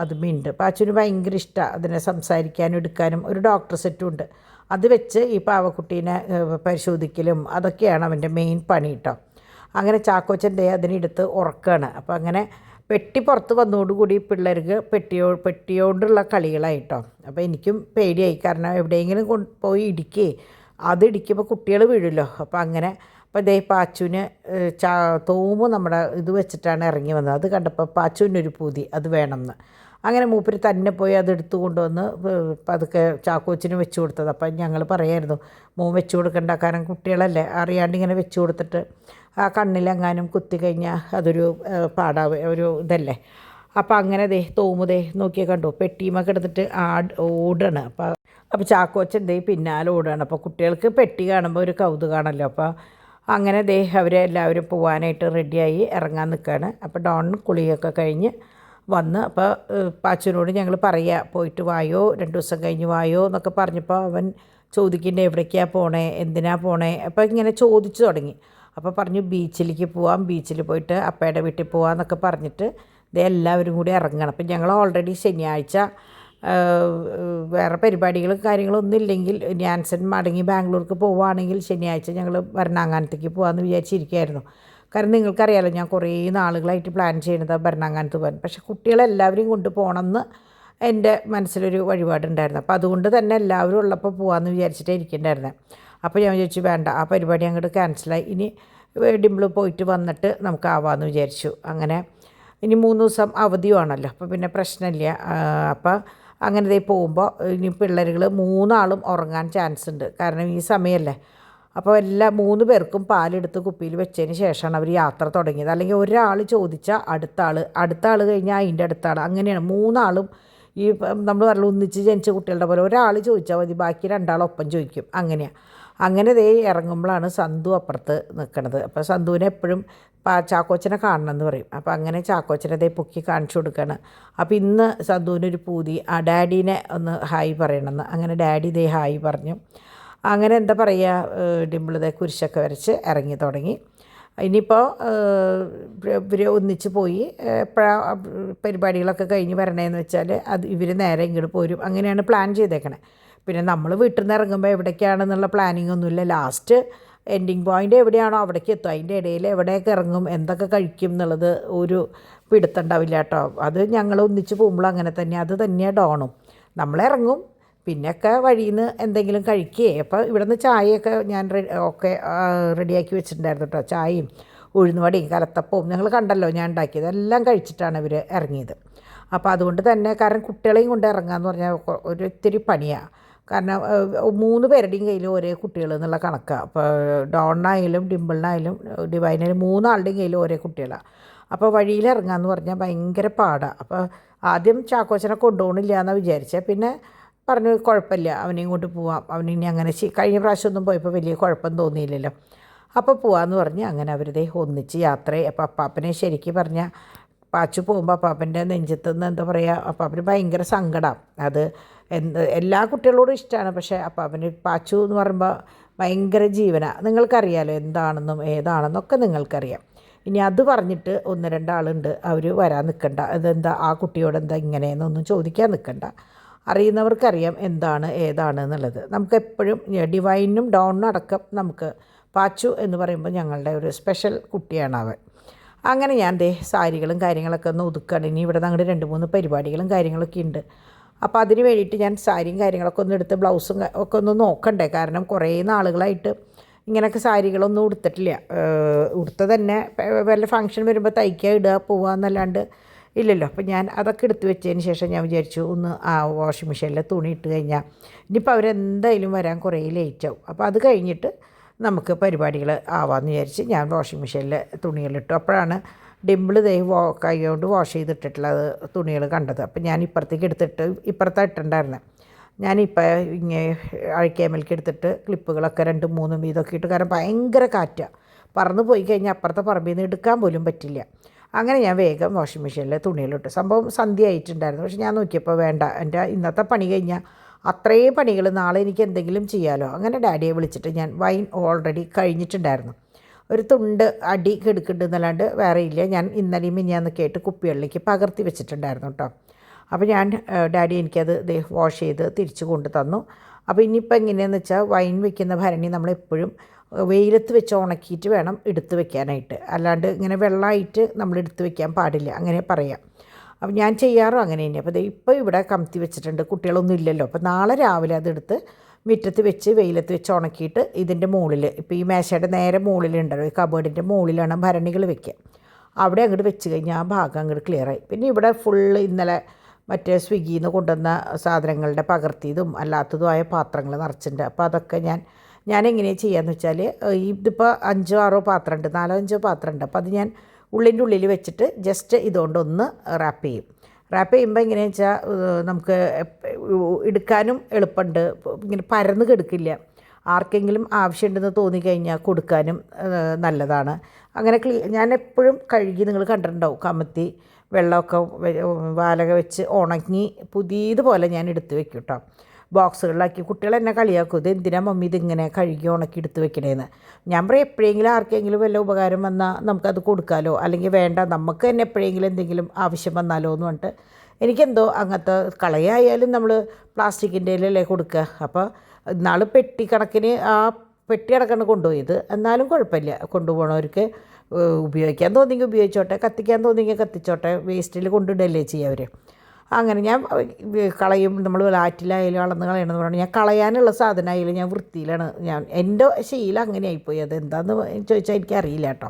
അത് മീനുണ്ട്. പാച്ചുവിന് ഭയങ്കര ഇഷ്ടമാണ് അതിനെ സംസാരിക്കാനും എടുക്കാനും. ഒരു ഡോക്ടർ സെറ്റും ഉണ്ട്. അത് വെച്ച് ഈ പാവക്കുട്ടീനെ പരിശോധിക്കലും അതൊക്കെയാണ് അവൻ്റെ മെയിൻ പണി കേട്ടോ. അങ്ങനെ ചാക്കോച്ചൻ്റെ അതിനെടുത്ത് ഉറക്കുകയാണ്. അപ്പോൾ അങ്ങനെ പെട്ടി പുറത്ത് വന്നതോടുകൂടി പിള്ളേർക്ക് പെട്ടിയോണ്ടുള്ള കളികളായിട്ടോ. അപ്പോൾ എനിക്കും പേടിയായി. കാരണം എവിടെയെങ്കിലും പോയി അത് ഇടിക്കുമ്പോൾ കുട്ടികൾ വീഴുമല്ലോ. അപ്പോൾ അങ്ങനെ അപ്പോൾ പാച്ചുവിന് തോമു നമ്മുടെ ഇത് വെച്ചിട്ടാണ് ഇറങ്ങി വന്നത്. അത് കണ്ടപ്പോൾ പാച്ചുവിനൊരു പൂതി അത് വേണമെന്ന്. അങ്ങനെ മൂപ്പര് തന്നെ പോയി അതെടുത്ത് കൊണ്ടുവന്ന് പതുക്കെ ചാക്കോച്ചിന് വെച്ച് കൊടുത്തത്. അപ്പം ഞങ്ങൾ പറയായിരുന്നു മോൻ വെച്ച് കൊടുക്കണ്ട, കാരണം കുട്ടികളല്ലേ അറിയാണ്ട് ഇങ്ങനെ വെച്ച് കൊടുത്തിട്ട് ആ കണ്ണിലെങ്ങാനും കുത്തി കഴിഞ്ഞാൽ അതൊരു ഒരു ഇതല്ലേ. അപ്പോൾ അങ്ങനെ തോമു നോക്കിയാൽ കണ്ടു പെട്ടിയുമൊക്കെ എടുത്തിട്ട് ഓടണം. അപ്പോൾ ചാക്കോച്ചൻ പിന്നാലെ ഓടുകയാണ്. അപ്പോൾ കുട്ടികൾക്ക് പെട്ടി കാണുമ്പോൾ ഒരു കൗതുകമാണല്ലോ. അപ്പോൾ അങ്ങനെ അവരെ എല്ലാവരും പോകാനായിട്ട് റെഡിയായി ഇറങ്ങാൻ നിൽക്കുകയാണ്. അപ്പോൾ ഡോൺ കുളിയൊക്കെ കഴിഞ്ഞ് വന്ന് അപ്പോൾ പാച്ചുവിനോട് ഞങ്ങൾ പറയുക പോയിട്ട് വായോ, 2 ദിവസം കഴിഞ്ഞ് വായോ എന്നൊക്കെ പറഞ്ഞപ്പോൾ അവൻ ചോദിക്കണ്ടേ എവിടേക്കാണ് പോണേ, എന്തിനാ പോണേ, അപ്പോൾ ഇങ്ങനെ ചോദിച്ചു തുടങ്ങി. അപ്പോൾ പറഞ്ഞു ബീച്ചിലേക്ക് പോവാം, ബീച്ചിൽ പോയിട്ട് അപ്പയുടെ വീട്ടിൽ പോവാമെന്നൊക്കെ പറഞ്ഞിട്ട് ഇത് എല്ലാവരും കൂടി ഇറങ്ങണം. അപ്പം ഞങ്ങൾ ഓൾറെഡി ശനിയാഴ്ച വേറെ പരിപാടികളും കാര്യങ്ങളൊന്നും ഇല്ലെങ്കിൽ ഞാൻസൺ മടങ്ങി ബാംഗ്ലൂർക്ക് പോവുകയാണെങ്കിൽ ശനിയാഴ്ച ഞങ്ങൾ ഭരണാങ്ങാനത്തേക്ക് പോകാമെന്ന് വിചാരിച്ചിരിക്കുകയായിരുന്നു. കാരണം നിങ്ങൾക്കറിയാമല്ലോ, ഞാൻ കുറേ നാളുകളായിട്ട് പ്ലാൻ ചെയ്യുന്നത് ഭരണാങ്ങാനത്ത് പോകാൻ. പക്ഷേ കുട്ടികളെല്ലാവരെയും കൊണ്ട് പോകണമെന്ന് എൻ്റെ മനസ്സിലൊരു വഴിപാടുണ്ടായിരുന്നു. അപ്പോൾ അതുകൊണ്ട് തന്നെ എല്ലാവരും ഉള്ളപ്പോൾ പോകാമെന്ന് വിചാരിച്ചിട്ടേ ഇരിക്കണ്ടായിരുന്നത്. അപ്പോൾ ഞാൻ വിചാരിച്ചു വേണ്ട, ആ പരിപാടി അങ്ങോട്ട് ക്യാൻസലായി. ഇനി ഡിംപിൾ പോയിട്ട് വന്നിട്ട് നമുക്ക് ആവാമെന്ന് വിചാരിച്ചു. അങ്ങനെ ഇനി 3 ദിവസം അവധിയുമാണല്ലോ, അപ്പോൾ പിന്നെ പ്രശ്നമില്ല. അപ്പോൾ അങ്ങനെ ദേ പോകുമ്പോൾ ഇനി പിള്ളേരുകൾ 3 ആളും ഉറങ്ങാൻ ചാൻസ് ഉണ്ട്, കാരണം ഈ സമയമല്ലേ. അപ്പോൾ 3 പേർക്കും പാലെടുത്ത് കുപ്പിയിൽ വെച്ചതിന് ശേഷമാണ് അവർ യാത്ര തുടങ്ങിയത്. അല്ലെങ്കിൽ ഒരാൾ ചോദിച്ചാൽ അടുത്ത ആൾ കഴിഞ്ഞാൽ അതിൻ്റെ അടുത്ത ആൾ, അങ്ങനെയാണ് 3 ആളും. ഈ നമ്മൾ പറഞ്ഞു ഒന്നിച്ച് ജനിച്ച കുട്ടികളുടെ പോലെ ഒരാൾ ചോദിച്ചാൽ മതി, ബാക്കി 2 ആളൊപ്പം ചോദിക്കും, അങ്ങനെയാണ്. അങ്ങനെ ദേ ഇറങ്ങുമ്പോഴാണ് സന്തു അപ്പുറത്ത് നിൽക്കണത്. അപ്പോൾ സന്തുവിനെ എപ്പോഴും ചാക്കോച്ചനെ കാണണമെന്ന് പറയും. അപ്പോൾ അങ്ങനെ ചാക്കോച്ചനെ ദേ പൊക്കി കാണിച്ചു കൊടുക്കുകയാണ്. അപ്പോൾ ഇന്ന് സന്തുവിനൊരു പൂതി, ആ ഡാഡീനെ ഒന്ന് ഹായ് പറയണമെന്ന്. അങ്ങനെ ഡാഡി ദേ ഹായ് പറഞ്ഞു. അങ്ങനെ എന്താ പറയുക, ഡിംപിൾ ദേ കുരിശൊക്കെ വരച്ച് ഇറങ്ങി തുടങ്ങി. ഇനിയിപ്പോൾ ഇവർ ഒന്നിച്ച് പോയി പരിപാടികളൊക്കെ കഴിഞ്ഞ് വരണേന്ന് വെച്ചാൽ ഇവർ നേരെ ഇങ്ങോട്ട് പോരും, അങ്ങനെയാണ് പ്ലാൻ ചെയ്തേക്കണേ. പിന്നെ നമ്മൾ വീട്ടിൽ നിന്ന് ഇറങ്ങുമ്പോൾ എവിടേക്കാണെന്നുള്ള പ്ലാനിങ് ഒന്നുമില്ല. ലാസ്റ്റ് എൻഡിങ് പോയിൻ്റ് എവിടെയാണോ അവിടേക്ക് എത്തും. അതിൻ്റെ ഇടയിൽ എവിടെയൊക്കെ ഇറങ്ങും, എന്തൊക്കെ കഴിക്കും എന്നുള്ളത് ഒരു പിടുത്തുണ്ടാവില്ല കേട്ടോ. അത് ഞങ്ങൾ ഒന്നിച്ച് പോകുമ്പോൾ അങ്ങനെ തന്നെ, അത് തന്നെയാണ് ഡോണും. നമ്മളിറങ്ങും, പിന്നെയൊക്കെ വഴിയിൽ നിന്ന് എന്തെങ്കിലും കഴിക്കുകയെ. അപ്പോൾ ഇവിടെ നിന്ന് ചായയൊക്കെ ഞാൻ റെഡിയാക്കി വെച്ചിട്ടുണ്ടായിരുന്നു കേട്ടോ. ചായയും ഉഴുന്നുവടയും കലത്തപ്പവും ഞങ്ങൾ കണ്ടല്ലോ ഞാൻ ഉണ്ടാക്കിയത്, എല്ലാം കഴിച്ചിട്ടാണ് ഇവർ ഇറങ്ങിയത്. അപ്പോൾ അതുകൊണ്ട് തന്നെ, കാരണം കുട്ടികളെയും കൊണ്ട് ഇറങ്ങാമെന്ന് പറഞ്ഞാൽ ഒരു ഇത്തിരി പണിയാണ്. കാരണം 3 പേരുടെയും കയ്യിൽ ഒരേ കുട്ടികൾ എന്നുള്ള കണക്കാണ്. അപ്പോൾ ഡോണിനായാലും ഡിംപിളിനായാലും ഡിവൈനായാലും 3 ആളുടെയും കയ്യിൽ ഒരേ കുട്ടികളാണ്. അപ്പോൾ വഴിയിൽ ഇറങ്ങാമെന്ന് പറഞ്ഞാൽ ഭയങ്കര പാടാണ്. അപ്പോൾ ആദ്യം ചാക്കോച്ചനെ കൊണ്ടുപോകണില്ല എന്നാണ് വിചാരിച്ചത്. പിന്നെ പറഞ്ഞു കുഴപ്പമില്ല, അവനെയും കൊണ്ട് പോവാം, അവനിനി അങ്ങനെ കഴിഞ്ഞ പ്രാവശ്യമൊന്നും പോയപ്പോൾ വലിയ കുഴപ്പം തോന്നിയില്ലല്ലോ, അപ്പോൾ പോവാമെന്ന് പറഞ്ഞ് അങ്ങനെ അവരുടെ ഒന്നിച്ച് യാത്ര. അപ്പോൾ അപ്പാപ്പനെ ശരിക്കും പറഞ്ഞാൽ പാച്ചു പോകുമ്പോൾ അപ്പാപ്പൻ്റെ നെഞ്ചത്തുനിന്ന് എന്താ പറയുക, അപ്പാപ്പന് ഭയങ്കര സങ്കടം. അത് എല്ലാ കുട്ടികളോടും ഇഷ്ടമാണ്, പക്ഷേ അപ്പാപ്പന് പാച്ചു എന്ന് പറയുമ്പോൾ ഭയങ്കര ജീവനാണ്. നിങ്ങൾക്കറിയാമല്ലോ എന്താണെന്നും ഏതാണെന്നൊക്കെ നിങ്ങൾക്കറിയാം. ഇനി അത് പറഞ്ഞിട്ട് 1-2 ആളുണ്ട്, അവർ വരാൻ നിൽക്കണ്ട, അതെന്താ ആ കുട്ടിയോട് എന്താ ഇങ്ങനെയെന്നൊന്നും ചോദിക്കാൻ നിൽക്കണ്ട. അറിയുന്നവർക്കറിയാം എന്താണ് ഏതാണ് എന്നുള്ളത്. നമുക്കെപ്പോഴും ഡിവൈനും ഡോണിനും അടക്കം നമുക്ക് പാച്ചു എന്ന് പറയുമ്പോൾ ഞങ്ങളുടെ ഒരു സ്പെഷ്യൽ കുട്ടിയാണ് അവൻ. അങ്ങനെ ഞാൻ സാരികളും കാര്യങ്ങളൊക്കെ ഒന്ന് ഒതുക്കുകയാണ്. ഇനി ഇവിടെ ഞങ്ങളുടെ 2-3 പരിപാടികളും കാര്യങ്ങളൊക്കെ ഉണ്ട്. അപ്പോൾ അതിന് വേണ്ടിയിട്ട് ഞാൻ സാരിയും കാര്യങ്ങളൊക്കെ ഒന്ന് എടുത്ത് ബ്ലൗസും ഒക്കെ ഒന്ന് നോക്കണ്ടേ, കാരണം കുറേ നാളുകളായിട്ട് ഇങ്ങനെയൊക്കെ സാരികളൊന്നും ഉടുത്തിട്ടില്ല. ഉടുത്തത് തന്നെ വല്ല ഫംഗ്ഷൻ വരുമ്പോൾ തയ്ക്കുക, ഇടുക, പോവുക എന്നല്ലാണ്ട് ഇല്ലല്ലോ. അപ്പോൾ ഞാൻ അതൊക്കെ എടുത്ത് വെച്ചതിന് ശേഷം ഞാൻ വിചാരിച്ചു ഒന്ന് ആ വാഷിംഗ് മെഷീനിൽ തുണി ഇട്ട് കഴിഞ്ഞാൽ ഇനിയിപ്പോൾ അവരെന്തായാലും വരാൻ കുറേ ലേറ്റാവും. അപ്പോൾ അത് കഴിഞ്ഞിട്ട് നമുക്ക് പരിപാടികൾ ആവാമെന്ന് വിചാരിച്ച് ഞാൻ വാഷിംഗ് മെഷീനിൽ തുണികളിട്ടു. അപ്പോഴാണ് ഡിംപിൾ കൈ കൊണ്ട് വാഷ് ചെയ്തിട്ടിട്ടുള്ളത് തുണികൾ കണ്ടത്. അപ്പോൾ ഞാൻ ഇപ്പുറത്തേക്ക് എടുത്തിട്ട് ഇപ്പുറത്താണ് ഇട്ടുണ്ടായിരുന്നത്. ഞാനിപ്പോൾ ഇങ്ങനെ അഴിക്കേമലേക്ക് എടുത്തിട്ട് ക്ലിപ്പുകളൊക്കെ 2-3 വീതമൊക്കെ ഇട്ട്, കാരണം ഭയങ്കര കാറ്റാണ്, പറന്ന് പോയി കഴിഞ്ഞാൽ അപ്പുറത്തെ പറമ്പിൽ നിന്ന് എടുക്കാൻ പോലും പറ്റില്ല. അങ്ങനെ ഞാൻ വേഗം വാഷിംഗ് മെഷീനിൽ തുണികളിട്ടു. സംഭവം സന്ധ്യ ആയിട്ടുണ്ടായിരുന്നു, പക്ഷെ ഞാൻ നോക്കിയപ്പോൾ വേണ്ട, എൻ്റെ ഇന്നത്തെ പണി കഴിഞ്ഞാൽ അത്രയും പണികൾ നാളെ എനിക്ക് എന്തെങ്കിലും ചെയ്യാമല്ലോ. അങ്ങനെ ഡാഡിയെ വിളിച്ചിട്ട് ഞാൻ വൈൻ ഓൾറെഡി കഴിഞ്ഞിട്ടുണ്ടായിരുന്നു, ഒരു തുണ്ട് അടി കെടുക്കുന്നുണ്ടെന്നല്ലാണ്ട് വേറെ ഇല്ല. ഞാൻ ഇന്നലെയും മിനിഞ്ഞാന്നൊക്കെ ആയിട്ട് കുപ്പികളിലേക്ക് പകർത്തി വെച്ചിട്ടുണ്ടായിരുന്നു കേട്ടോ. അപ്പോൾ ഞാൻ ഡാഡി എനിക്കത് വാഷ് ചെയ്ത് തിരിച്ച് കൊണ്ട് തന്നു. അപ്പോൾ ഇനിയിപ്പോൾ എങ്ങനെയാണെന്ന് വെച്ചാൽ വൈൻ വെക്കുന്ന ഭരണി നമ്മളെപ്പോഴും വെയിലത്ത് വെച്ച് ഉണക്കിയിട്ട് വേണം എടുത്ത് വെക്കാനായിട്ട്, അല്ലാണ്ട് ഇങ്ങനെ വെള്ളമായിട്ട് നമ്മൾ എടുത്ത് വെക്കാൻ പാടില്ല, അങ്ങനെ പറയാം. അപ്പോൾ ഞാൻ ചെയ്യാറും അങ്ങനെ തന്നെ. അപ്പോൾ ഇപ്പോൾ ഇവിടെ കമത്തി വെച്ചിട്ടുണ്ട്, കുട്ടികളൊന്നും ഇല്ലല്ലോ. അപ്പോൾ നാളെ രാവിലെ അതെടുത്ത് മുറ്റത്ത് വെച്ച് വെയിലത്ത് വെച്ച് ഉണക്കിയിട്ട് ഇതിൻ്റെ മുകളിൽ, ഇപ്പോൾ ഈ മേശയുടെ നേരെ മുകളിലുണ്ടല്ലോ, ഈ കബേർഡിൻ്റെ മുകളിലാണ് ഭരണികൾ വെക്കുക, അവിടെ അങ്ങോട്ട് വെച്ച് കഴിഞ്ഞാൽ ആ ഭാഗം അങ്ങോട്ട് ക്ലിയറായി. പിന്നെ ഇവിടെ ഫുള്ള് ഇന്നലെ മറ്റേ സ്വിഗ്ഗിയിൽ നിന്ന് കൊണ്ടുവന്ന സാധനങ്ങളുടെ പകർത്തിയതും അല്ലാത്തതുമായ പാത്രങ്ങൾ നിറച്ചിട്ടുണ്ട്. അപ്പോൾ അതൊക്കെ ഞാൻ എങ്ങനെയാണ് ചെയ്യാന്ന് വെച്ചാൽ, ഇതിപ്പോൾ 5-6 പാത്രമുണ്ട്, 4-5 പാത്രമുണ്ട്. അപ്പോൾ അത് ഞാൻ ഉള്ളിൻ്റെ ഉള്ളിൽ വെച്ചിട്ട് ജസ്റ്റ് ഇതുകൊണ്ടൊന്ന് റാപ്പ് ചെയ്യും. റാപ്പ് ചെയ്യുമ്പോൾ എങ്ങനെയാണെന്ന് വെച്ചാൽ നമുക്ക് എടുക്കാനും എളുപ്പമുണ്ട്, ഇങ്ങനെ പരന്ന് കെടുക്കില്ല. ആർക്കെങ്കിലും ആവശ്യമുണ്ടെന്ന് തോന്നിക്കഴിഞ്ഞാൽ കൊടുക്കാനും നല്ലതാണ്. അങ്ങനെ ഞാൻ എപ്പോഴും കഴുകി, നിങ്ങൾ കണ്ടിട്ടുണ്ടാവും, കമത്തി വെള്ളമൊക്കെ വാലക വെച്ച് ഉണങ്ങി പുതിയതുപോലെ ഞാൻ എടുത്ത് വെക്കും കേട്ടോ. ബോക്സുകളിലാക്കി. കുട്ടികൾ എന്നെ കളിയാക്കും, ഇത് എന്തിനാ മമ്മി ഇതിങ്ങനെ കഴുകി ഉണക്കി എടുത്ത് വെക്കണേന്ന്. ഞാൻ പറയും എപ്പോഴെങ്കിലും ആർക്കെങ്കിലും വല്ല ഉപകാരം വന്നാൽ നമുക്കത് കൊടുക്കാമല്ലോ, അല്ലെങ്കിൽ വേണ്ട നമുക്ക് തന്നെ എപ്പോഴെങ്കിലും എന്തെങ്കിലും ആവശ്യം വന്നാലോ എന്ന് പറഞ്ഞിട്ട് എനിക്കെന്തോ അങ്ങനത്തെ കളയായാലും നമ്മൾ പ്ലാസ്റ്റിക്കിൻ്റെയിലല്ലേ കൊടുക്കുക. അപ്പോൾ ഇന്നാൾ പെട്ടി കണക്കിന് ആ പെട്ടി അടക്കമാണ് കൊണ്ടുപോയത്. എന്നാലും കുഴപ്പമില്ല, കൊണ്ടുപോകണവർക്ക് ഉപയോഗിക്കാൻ തോന്നിയെങ്കിൽ ഉപയോഗിച്ചോട്ടെ, കത്തിക്കാൻ തോന്നിയെങ്കിൽ കത്തിച്ചോട്ടെ, വേസ്റ്റിൽ കൊണ്ടിടല്ലേ ചെയ്യുക അവർ. അങ്ങനെ ഞാൻ കളയും. നമ്മൾ ആറ്റിലായാലും അളന്ന് കളയണമെന്ന് പറഞ്ഞാൽ ഞാൻ കളയാനുള്ള സാധനമായാലും ഞാൻ വൃത്തിയിലാണ്. എൻ്റെ ശീലം അങ്ങനെ ആയിപ്പോയി. അത് എന്താണെന്ന് ചോദിച്ചാൽ എനിക്കറിയില്ല കേട്ടോ.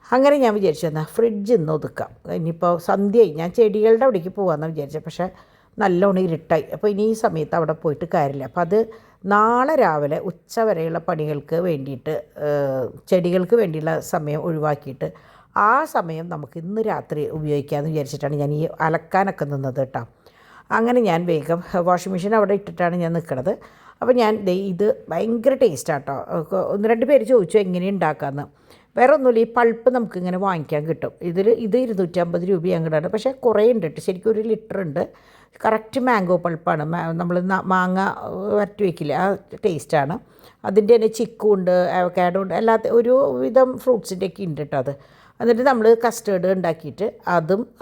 അങ്ങനെ ഞാൻ വിചാരിച്ചു എന്നാൽ ഫ്രിഡ്ജ് ഇന്ന് ഒതുക്കാം. ഇനിയിപ്പോൾ സന്ധ്യയായി, ഞാൻ ചെടികളുടെ അവിടേക്ക് പോകാമെന്നാണ് വിചാരിച്ചത്. പക്ഷേ നല്ലോണം ഇരുട്ടായി. അപ്പോൾ ഇനി ഈ സമയത്ത് അവിടെ പോയിട്ട് കാര്യമില്ല. അപ്പോൾ അത് നാളെ രാവിലെ ഉച്ച വരെയുള്ള പണികൾക്ക് വേണ്ടിയിട്ട്, ചെടികൾക്ക് വേണ്ടിയുള്ള സമയം ഒഴിവാക്കിയിട്ട് ആ സമയം നമുക്ക് ഇന്ന് രാത്രി ഉപയോഗിക്കാമെന്ന് വിചാരിച്ചിട്ടാണ് ഞാൻ ഈ അലക്കാനൊക്കെ നിന്നത് കേട്ടോ. അങ്ങനെ ഞാൻ വേഗം വാഷിംഗ് മെഷീൻ അവിടെ ഇട്ടിട്ടാണ് ഞാൻ നിൽക്കുന്നത്. അപ്പോൾ ഞാൻ ഇത് ഭയങ്കര ടേസ്റ്റാട്ടോ. 1-2 പേര് ചോദിച്ചു എങ്ങനെയാണ് ഉണ്ടാക്കാമെന്ന്. വേറെ ഒന്നുമില്ല, ഈ പൾപ്പ് നമുക്കിങ്ങനെ വാങ്ങിക്കാൻ കിട്ടും. ഇത് 250 രൂപ അങ്ങോട്ടാണ്. പക്ഷേ കുറേ ഉണ്ട് കേട്ടോ, ശരിക്കും 1 ലിറ്റർ ഉണ്ട്. കറക്റ്റ് മാംഗോ പൾപ്പാണ്. നമ്മൾ മാങ്ങ വരട്ടി വയ്ക്കില്ല, ആ ടേസ്റ്റാണ്. അതിൻ്റെ തന്നെ ചിക്കും ഉണ്ട്, അവക്കാഡോ ഉണ്ട്, ഒരു വിധം ഫ്രൂട്ട്സിൻ്റെയൊക്കെ ഉണ്ട് കേട്ടോ അത്. എന്നിട്ട് നമ്മൾ കസ്റ്റേർഡ് ഉണ്ടാക്കിയിട്ട്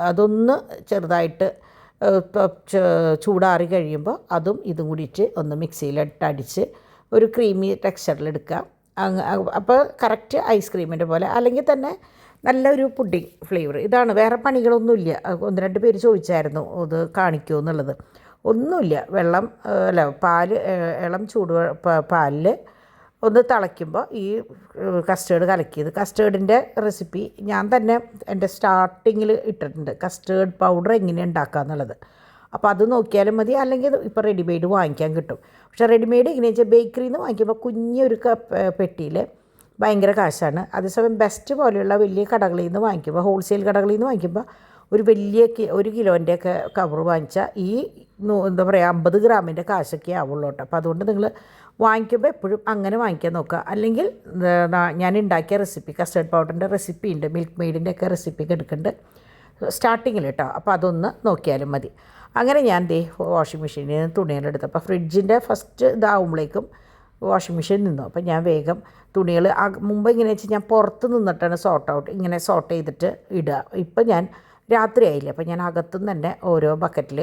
അതൊന്ന് ചെറുതായിട്ട് ചൂടാറി കഴിയുമ്പോൾ അതും ഇതും കൂടിയിട്ട് ഒന്ന് മിക്സിയിലിട്ട് അടിച്ച് ഒരു ക്രീമി ടെക്സ്ചറിലെടുക്കുക. അപ്പോൾ കറക്റ്റ് ഐസ്ക്രീമിൻ്റെ പോലെ, അല്ലെങ്കിൽ തന്നെ നല്ലൊരു പുഡിങ് ഫ്ലേവർ. ഇതാണ്, വേറെ പണികളൊന്നുമില്ല. 1-2 പേര് ചോദിച്ചായിരുന്നു ഇത് കാണിക്കുമോ എന്നുള്ളത്. ഒന്നുമില്ല, പാല്, ഇളം ചൂട് പാലിൽ ഒന്ന് തിളയ്ക്കുമ്പോൾ ഈ കസ്റ്റേർഡ് കലക്കിയത്. കസ്റ്റേർഡിൻ്റെ റെസിപ്പി ഞാൻ തന്നെ എൻ്റെ സ്റ്റാർട്ടിങ്ങിൽ ഇട്ടിട്ടുണ്ട്, കസ്റ്റേർഡ് പൗഡർ എങ്ങനെ ഉണ്ടാക്കുക എന്നുള്ളത്. അപ്പോൾ അത് നോക്കിയാലും മതി, അല്ലെങ്കിൽ ഇപ്പോൾ റെഡിമെയ്ഡ് വാങ്ങിക്കാൻ കിട്ടും. പക്ഷേ റെഡിമെയ്ഡ് എങ്ങനെയാണെന്ന് വെച്ചാൽ ബേക്കറിയിൽ നിന്ന് വാങ്ങിക്കുമ്പോൾ കുഞ്ഞൊരു പെട്ടിയിൽ ഭയങ്കര കാശാണ്. അതേസമയം ബെസ്റ്റ് പോലെയുള്ള വലിയ കടകളിൽ നിന്ന് വാങ്ങിക്കുമ്പോൾ, ഹോൾസെയിൽ കടകളിൽ നിന്ന് വാങ്ങിക്കുമ്പോൾ ഒരു വലിയ 1 കിലോൻ്റെയൊക്കെ കവർ വാങ്ങിച്ചാൽ ഈ എന്താ പറയുക 50 ഗ്രാമിൻ്റെ കാശൊക്കെ ആവുള്ളൂ കേട്ടോ. അപ്പോൾ അതുകൊണ്ട് നിങ്ങൾ വാങ്ങിക്കുമ്പോൾ എപ്പോഴും അങ്ങനെ വാങ്ങിക്കാൻ നോക്കുക. അല്ലെങ്കിൽ ഞാൻ ഉണ്ടാക്കിയ റെസിപ്പി, കസ്റ്റേർഡ് പൗഡറിൻ്റെ റെസിപ്പി ഉണ്ട്, മിൽക്ക് മെയ്ഡിൻ്റെ ഒക്കെ റെസിപ്പിക്ക് എടുക്കുന്നുണ്ട് സ്റ്റാർട്ടിങ്ങിൽ കേട്ടോ. അപ്പോൾ അതൊന്ന് നോക്കിയാലും മതി. അങ്ങനെ ഞാൻ വാഷിംഗ് മെഷീനിൽ നിന്ന് തുണികളെടുത്തു. അപ്പോൾ ഫ്രിഡ്ജിൻ്റെ ഫസ്റ്റ് ഇതാവുമ്പോഴേക്കും വാഷിംഗ് മെഷീൻ നിന്നു. അപ്പോൾ ഞാൻ വേഗം തുണികൾ മുമ്പ് ഇങ്ങനെ വെച്ചാൽ ഞാൻ പുറത്ത് നിന്നിട്ടാണ് ഇങ്ങനെ സോർട്ട് ചെയ്തിട്ട് ഇടുക. ഇപ്പം ഞാൻ രാത്രിയായില്ല, അപ്പോൾ ഞാൻ അകത്തുനിന്ന് തന്നെ ഓരോ ബക്കറ്റിൽ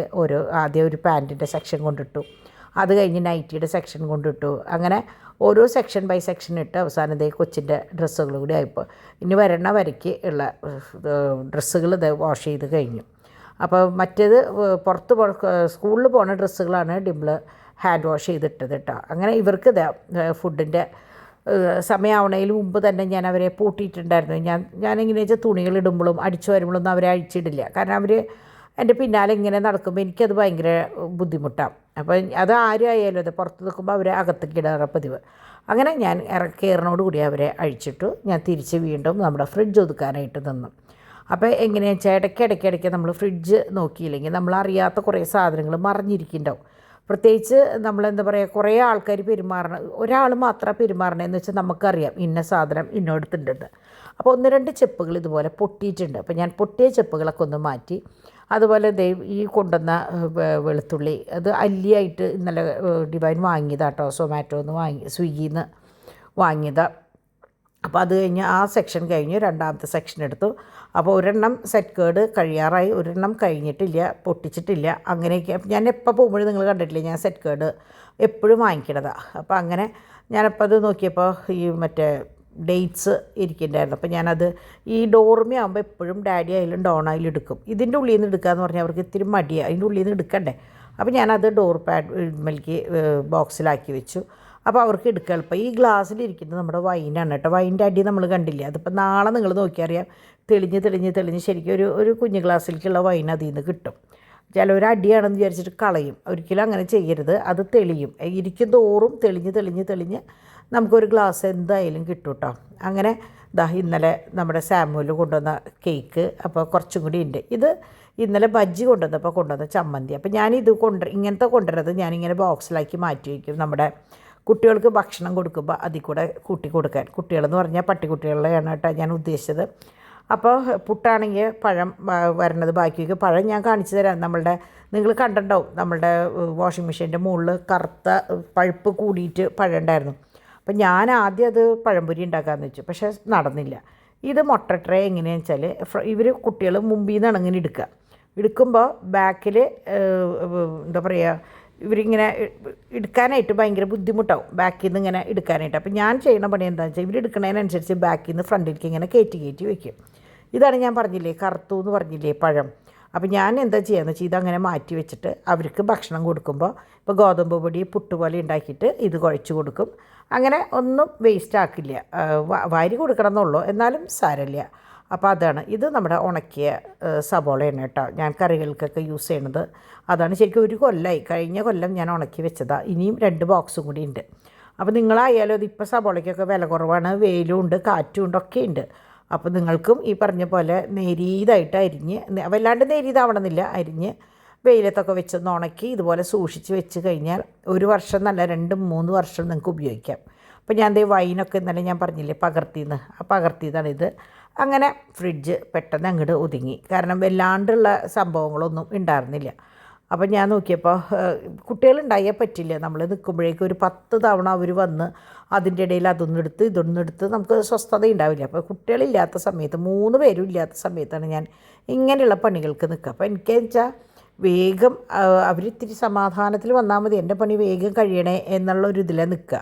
ആദ്യം ഒരു പാൻറ്റിൻ്റെ സെക്ഷൻ കൊണ്ടിട്ടു, അത് കഴിഞ്ഞ് നൈറ്റിയുടെ സെക്ഷൻ കൊണ്ടിട്ടു. അങ്ങനെ ഓരോ സെക്ഷൻ ബൈ സെക്ഷൻ ഇട്ട് അവസാനം കൊച്ചിൻ്റെ ഡ്രസ്സുകൾ കൂടി ആയിപ്പോൾ ഇനി വരണ വരയ്ക്ക് ഉള്ള ഡ്രസ്സുകൾ വാഷ് ചെയ്ത് കഴിഞ്ഞു. അപ്പോൾ മറ്റേത് പുറത്ത് സ്കൂളിൽ പോകുന്ന ഡ്രസ്സുകളാണ് ഡിംപിൾ ഹാൻഡ് വാഷ് ചെയ്തിട്ടത് കേട്ടോ. അങ്ങനെ ഇവർക്ക് ഫുഡിൻ്റെ സമയമാവണതിന് മുമ്പ് തന്നെ ഞാൻ അവരെ പൂട്ടിയിട്ടുണ്ടായിരുന്നു. ഞാനെങ്ങനെയാ വെച്ചാൽ തുണികളിടുമ്പോഴും അടിച്ചു വരുമ്പോഴൊന്നും അവരെ അഴിച്ചിടില്ല. കാരണം അവർ എൻ്റെ പിന്നാലെ ഇങ്ങനെ നടക്കുമ്പോൾ എനിക്കത് ഭയങ്കര ബുദ്ധിമുട്ടാണ്. അപ്പോൾ അത് ആരായാലും അത് പുറത്ത് നിൽക്കുമ്പോൾ അവരെ അകത്തേക്ക് ഇടാറ പതിവ്. അങ്ങനെ ഞാൻ കയറിനോട് കൂടി അവരെ അഴിച്ചിട്ടു. ഞാൻ തിരിച്ച് വീണ്ടും നമ്മുടെ ഫ്രിഡ്ജ് ഒതുക്കാനായിട്ട് നിന്നു. അപ്പോൾ എങ്ങനെയാണെന്ന് വെച്ചാൽ ഇടയ്ക്ക് നമ്മൾ ഫ്രിഡ്ജ് നോക്കിയില്ലെങ്കിൽ നമ്മളറിയാത്ത കുറേ സാധനങ്ങൾ മറിഞ്ഞിരിക്കുന്നുണ്ടാവും. പ്രത്യേകിച്ച് നമ്മളെന്താ പറയുക, കുറേ ആൾക്കാർ ഒരാൾ മാത്രം പെരുമാറണമെന്ന് വെച്ചാൽ നമുക്കറിയാം ഇന്ന സാധനം ഇന്നോടത്തുണ്ടെന്ന്. അപ്പോൾ 1-2 ചെപ്പുകൾ ഇതുപോലെ പൊട്ടിയിട്ടുണ്ട്. അപ്പോൾ ഞാൻ പൊട്ടിയ ചെപ്പുകളൊക്കെ ഒന്ന് മാറ്റി. അതുപോലെ ഈ കൊണ്ടുവന്ന വെളുത്തുള്ളി അത് അല്ലിയായിട്ട് ഇന്നലെ ഡിവൈൻ വാങ്ങിയതാട്ടോ, സ്വിഗ്ഗിയിൽ നിന്ന് വാങ്ങിയതാണ്. അപ്പോൾ അത് കഴിഞ്ഞ് ആ സെക്ഷൻ കഴിഞ്ഞ് രണ്ടാമത്തെ സെക്ഷൻ എടുത്തു. അപ്പോൾ ഒരെണ്ണം സെറ്റ് കേർഡ് കഴിയാറായി, ഒരെണ്ണം കഴിഞ്ഞിട്ടില്ല, പൊട്ടിച്ചിട്ടില്ല. അങ്ങനെയൊക്കെ ഞാൻ എപ്പോൾ പോകുമ്പോഴും നിങ്ങൾ കണ്ടിട്ടില്ലേ, ഞാൻ സെറ്റ് കേർഡ് എപ്പോഴും വാങ്ങിക്കണതാണ്. അപ്പോൾ അങ്ങനെ ഞാനപ്പോൾ അത് നോക്കിയപ്പോൾ ഈ മറ്റേ ഡേറ്റ്സ് ഇരിക്കുന്നുണ്ടായിരുന്നു. അപ്പോൾ ഞാനത് ഈ ഡോർമി ആകുമ്പോൾ എപ്പോഴും ഡാഡി ആയാലും ഡോണായാലും എടുക്കും. ഇതിൻ്റെ ഉള്ളിൽ നിന്ന് എടുക്കാമെന്ന് പറഞ്ഞാൽ അവർക്ക് ഇത്തിരി മടിയാണ്, അതിൻ്റെ ഉള്ളിൽ നിന്ന് എടുക്കണ്ടേ. അപ്പോൾ ഞാനത് ഡോർ പാഡ് ബോക്സിലാക്കി വെച്ചു. അപ്പോൾ അവർക്ക് എടുക്കുക എളുപ്പം. ഈ ഗ്ലാസ്സിലിരിക്കുന്നത് നമ്മുടെ വൈനാണ് കേട്ടോ. വൈൻ്റെ അടി നമ്മൾ കണ്ടില്ല, അതിപ്പോൾ നാളെ നിങ്ങൾ നോക്കിയറിയാം, തെളിഞ്ഞ് ശരിക്കും ഒരു കുഞ്ഞ് ഗ്ലാസ്സിലേക്കുള്ള വൈൻ അതിൽ നിന്ന് കിട്ടും. ചിലവർ അടിയാണെന്ന് വിചാരിച്ചിട്ട് കളയും. ഒരിക്കലും അങ്ങനെ ചെയ്യരുത്, അത് തെളിയും. ഇരിക്കും തോറും തെളിഞ്ഞ് നമുക്കൊരു ഗ്ലാസ് എന്തായാലും കിട്ടും കേട്ടോ. അങ്ങനെ ഇന്നലെ നമ്മുടെ സാമുവൽ കൊണ്ടുവന്ന കേക്ക് അപ്പോൾ കുറച്ചും കൂടി ഉണ്ട്. ഇത് ഇന്നലെ ബജ്ജി കൊണ്ടുവന്ന ചമ്മന്തി. അപ്പോൾ ഞാനിത് ഇങ്ങനത്തെ കൊണ്ടുവരുന്നത് ഞാനിങ്ങനെ ബോക്സിലാക്കി മാറ്റി വയ്ക്കും. നമ്മുടെ കുട്ടികൾക്ക് ഭക്ഷണം കൊടുക്കുമ്പോൾ അതിൽ കൂടെ കൂട്ടി കൊടുക്കാൻ. കുട്ടികളെന്ന് പറഞ്ഞാൽ പട്ടിക്കുട്ടികളെയാണ് കേട്ടോ ഞാൻ ഉദ്ദേശിച്ചത്. അപ്പോൾ പുട്ടാണെങ്കിൽ പഴം വരണത് ബാക്കി വയ്ക്കും. പഴം ഞാൻ കാണിച്ചു തരാം. നിങ്ങൾ കണ്ടിട്ടുണ്ടാവും നമ്മളുടെ വാഷിംഗ് മെഷീൻ്റെ മുകളിൽ കറുത്ത പഴുപ്പ് കൂടിയിട്ട് പഴം ഉണ്ടായിരുന്നു. അപ്പം ഞാൻ ആദ്യം അത് പഴംപൊരി ഉണ്ടാക്കാമെന്ന് വെച്ചു, പക്ഷേ നടന്നില്ല. ഇത് മുട്ട ട്രേ എങ്ങനെയാണെന്ന് വെച്ചാൽ കുട്ടികൾ മുമ്പിൽ നിന്നാണ് ഇങ്ങനെ എടുക്കുമ്പോൾ ബാക്കിൽ എന്താ പറയുക, ഇവരിങ്ങനെ എടുക്കാനായിട്ട് ഭയങ്കര ബുദ്ധിമുട്ടാവും, ബാക്കിൽ നിന്ന് ഇങ്ങനെ എടുക്കാനായിട്ട്. അപ്പം ഞാൻ ചെയ്യുന്ന പണി എന്താണെന്ന് വെച്ചാൽ ഇവരെടുക്കുന്നതിനനുസരിച്ച് ബാക്കിൽ നിന്ന് ഫ്രണ്ടിലേക്ക് ഇങ്ങനെ കയറ്റി വയ്ക്കും. ഇതാണ് ഞാൻ പറഞ്ഞില്ലേ കറുത്തു എന്ന് പറഞ്ഞില്ലേ പഴം. അപ്പോൾ ഞാൻ എന്താ ചെയ്യുകയെന്ന് വെച്ചാൽ ഇതങ്ങനെ മാറ്റി വെച്ചിട്ട് അവർക്ക് ഭക്ഷണം കൊടുക്കുമ്പോൾ ഇപ്പോൾ ഗോതമ്പ് പൊടി പുട്ട് പോലെ ഉണ്ടാക്കിയിട്ട് ഇത് കുഴച്ച് കൊടുക്കും. അങ്ങനെ ഒന്നും വേസ്റ്റ് ആക്കില്ല, വാരി കൊടുക്കണം എന്നുള്ളൂ, എന്നാലും സാരമില്ല. അപ്പോൾ അതാണ് ഇത് നമ്മുടെ ഉണക്കിയ സബോളയാണ് കേട്ടോ, ഞാൻ കറികൾക്കൊക്കെ യൂസ് ചെയ്യണത് അതാണ്. ശരിക്കും ഒരു കൊല്ലമായി, കഴിഞ്ഞ കൊല്ലം ഞാൻ ഉണക്കി വെച്ചതാണ്. ഇനിയും 2 ബോക്സും കൂടി ഉണ്ട്. അപ്പോൾ നിങ്ങളായാലും അതിപ്പോൾ സബോളയ്ക്കൊക്കെ വില കുറവാണ്, വെയിലും ഉണ്ട് കാറ്റും ഉണ്ട് ഒക്കെ ഉണ്ട്. അപ്പോൾ നിങ്ങൾക്കും ഈ പറഞ്ഞ പോലെ നേരീതായിട്ട് അരിഞ്ഞ്, വല്ലാണ്ട് നേരീതാവണമെന്നില്ല, അരിഞ്ഞ് വെയിലത്തൊക്കെ വെച്ചൊന്ന് ഉണക്കി ഇതുപോലെ സൂക്ഷിച്ച് വെച്ച് കഴിഞ്ഞാൽ 1 വർഷം നല്ല 2-3 വർഷം നിങ്ങൾക്ക് ഉപയോഗിക്കാം. അപ്പോൾ ഞാൻ വൈനൊക്കെ ഇന്നലെ ഞാൻ പറഞ്ഞില്ലേ പകർത്തിയതാണിത്. അങ്ങനെ ഫ്രിഡ്ജ് പെട്ടെന്ന് അങ്ങോട്ട് ഒതുങ്ങി, കാരണം വല്ലാണ്ടുള്ള സംഭവങ്ങളൊന്നും ഉണ്ടായിരുന്നില്ല. അപ്പം ഞാൻ നോക്കിയപ്പോൾ കുട്ടികളുണ്ടായാൽ പറ്റില്ല, നമ്മൾ നിൽക്കുമ്പോഴേക്കും ഒരു 10 തവണ അവർ വന്ന് അതിൻ്റെ ഇടയിൽ ഇതൊന്നെടുത്ത് നമുക്ക് സ്വസ്ഥത ഉണ്ടാവില്ല. അപ്പോൾ കുട്ടികളില്ലാത്ത സമയത്ത് 3 പേരും ഇല്ലാത്ത സമയത്താണ് ഞാൻ ഇങ്ങനെയുള്ള പണികൾക്ക് നിൽക്കുക. അപ്പോൾ എനിക്കെന്ന് വെച്ചാൽ വേഗം അവരിത്തിരി സമാധാനത്തിൽ വന്നാൽ മതി, എൻ്റെ പണി വേഗം കഴിയണേ എന്നുള്ളൊരു ഇതിലാണ് നിൽക്കുക.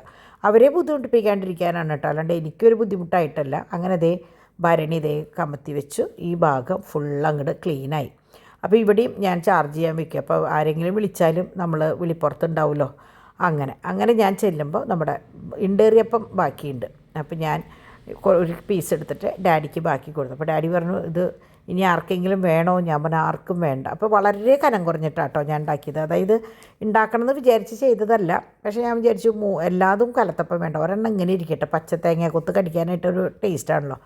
അവരെ ബുദ്ധിമുട്ടിപ്പിക്കാണ്ടിരിക്കാനാണ് കേട്ടോ, അല്ലാണ്ട് എനിക്കൊരു ബുദ്ധിമുട്ടായിട്ടല്ല. അങ്ങനെ ഭരണി കമത്തി വെച്ചു, ഈ ഭാഗം ഫുൾ അങ്ങോട്ട് ക്ലീനായി. അപ്പോൾ ഇവിടെയും ഞാൻ ചാർജ് ചെയ്യാൻ വയ്ക്കും. അപ്പോൾ ആരെങ്കിലും വിളിച്ചാലും നമ്മൾ വിളിപ്പുറത്തുണ്ടാവുമല്ലോ, അങ്ങനെ ഞാൻ ചെല്ലുമ്പോൾ നമ്മുടെ ഇണ്ടേറിയപ്പം ബാക്കിയുണ്ട്. അപ്പോൾ ഞാൻ ഒരു പീസ് എടുത്തിട്ട് ഡാഡിക്ക് ബാക്കി കൊടുത്തു. അപ്പോൾ ഡാഡി പറഞ്ഞു ഇത് ഇനി ആർക്കെങ്കിലും വേണോ? ഞാൻ പറഞ്ഞു ആർക്കും വേണ്ട. അപ്പോൾ വളരെ കനം കുറഞ്ഞിട്ടാട്ടോ ഞാൻ ഉണ്ടാക്കിയത്. അതായത് ഉണ്ടാക്കണമെന്ന് വിചാരിച്ച് ചെയ്തതല്ല, പക്ഷേ ഞാൻ വിചാരിച്ചു എല്ലാതും കലത്തപ്പം വേണ്ട, ഒരെണ്ണം ഇങ്ങനെ ഇരിക്കട്ടെ, പച്ചത്തേങ്ങ കൊത്ത് കടിക്കാനായിട്ടൊരു ടേസ്റ്റാണല്ലോ.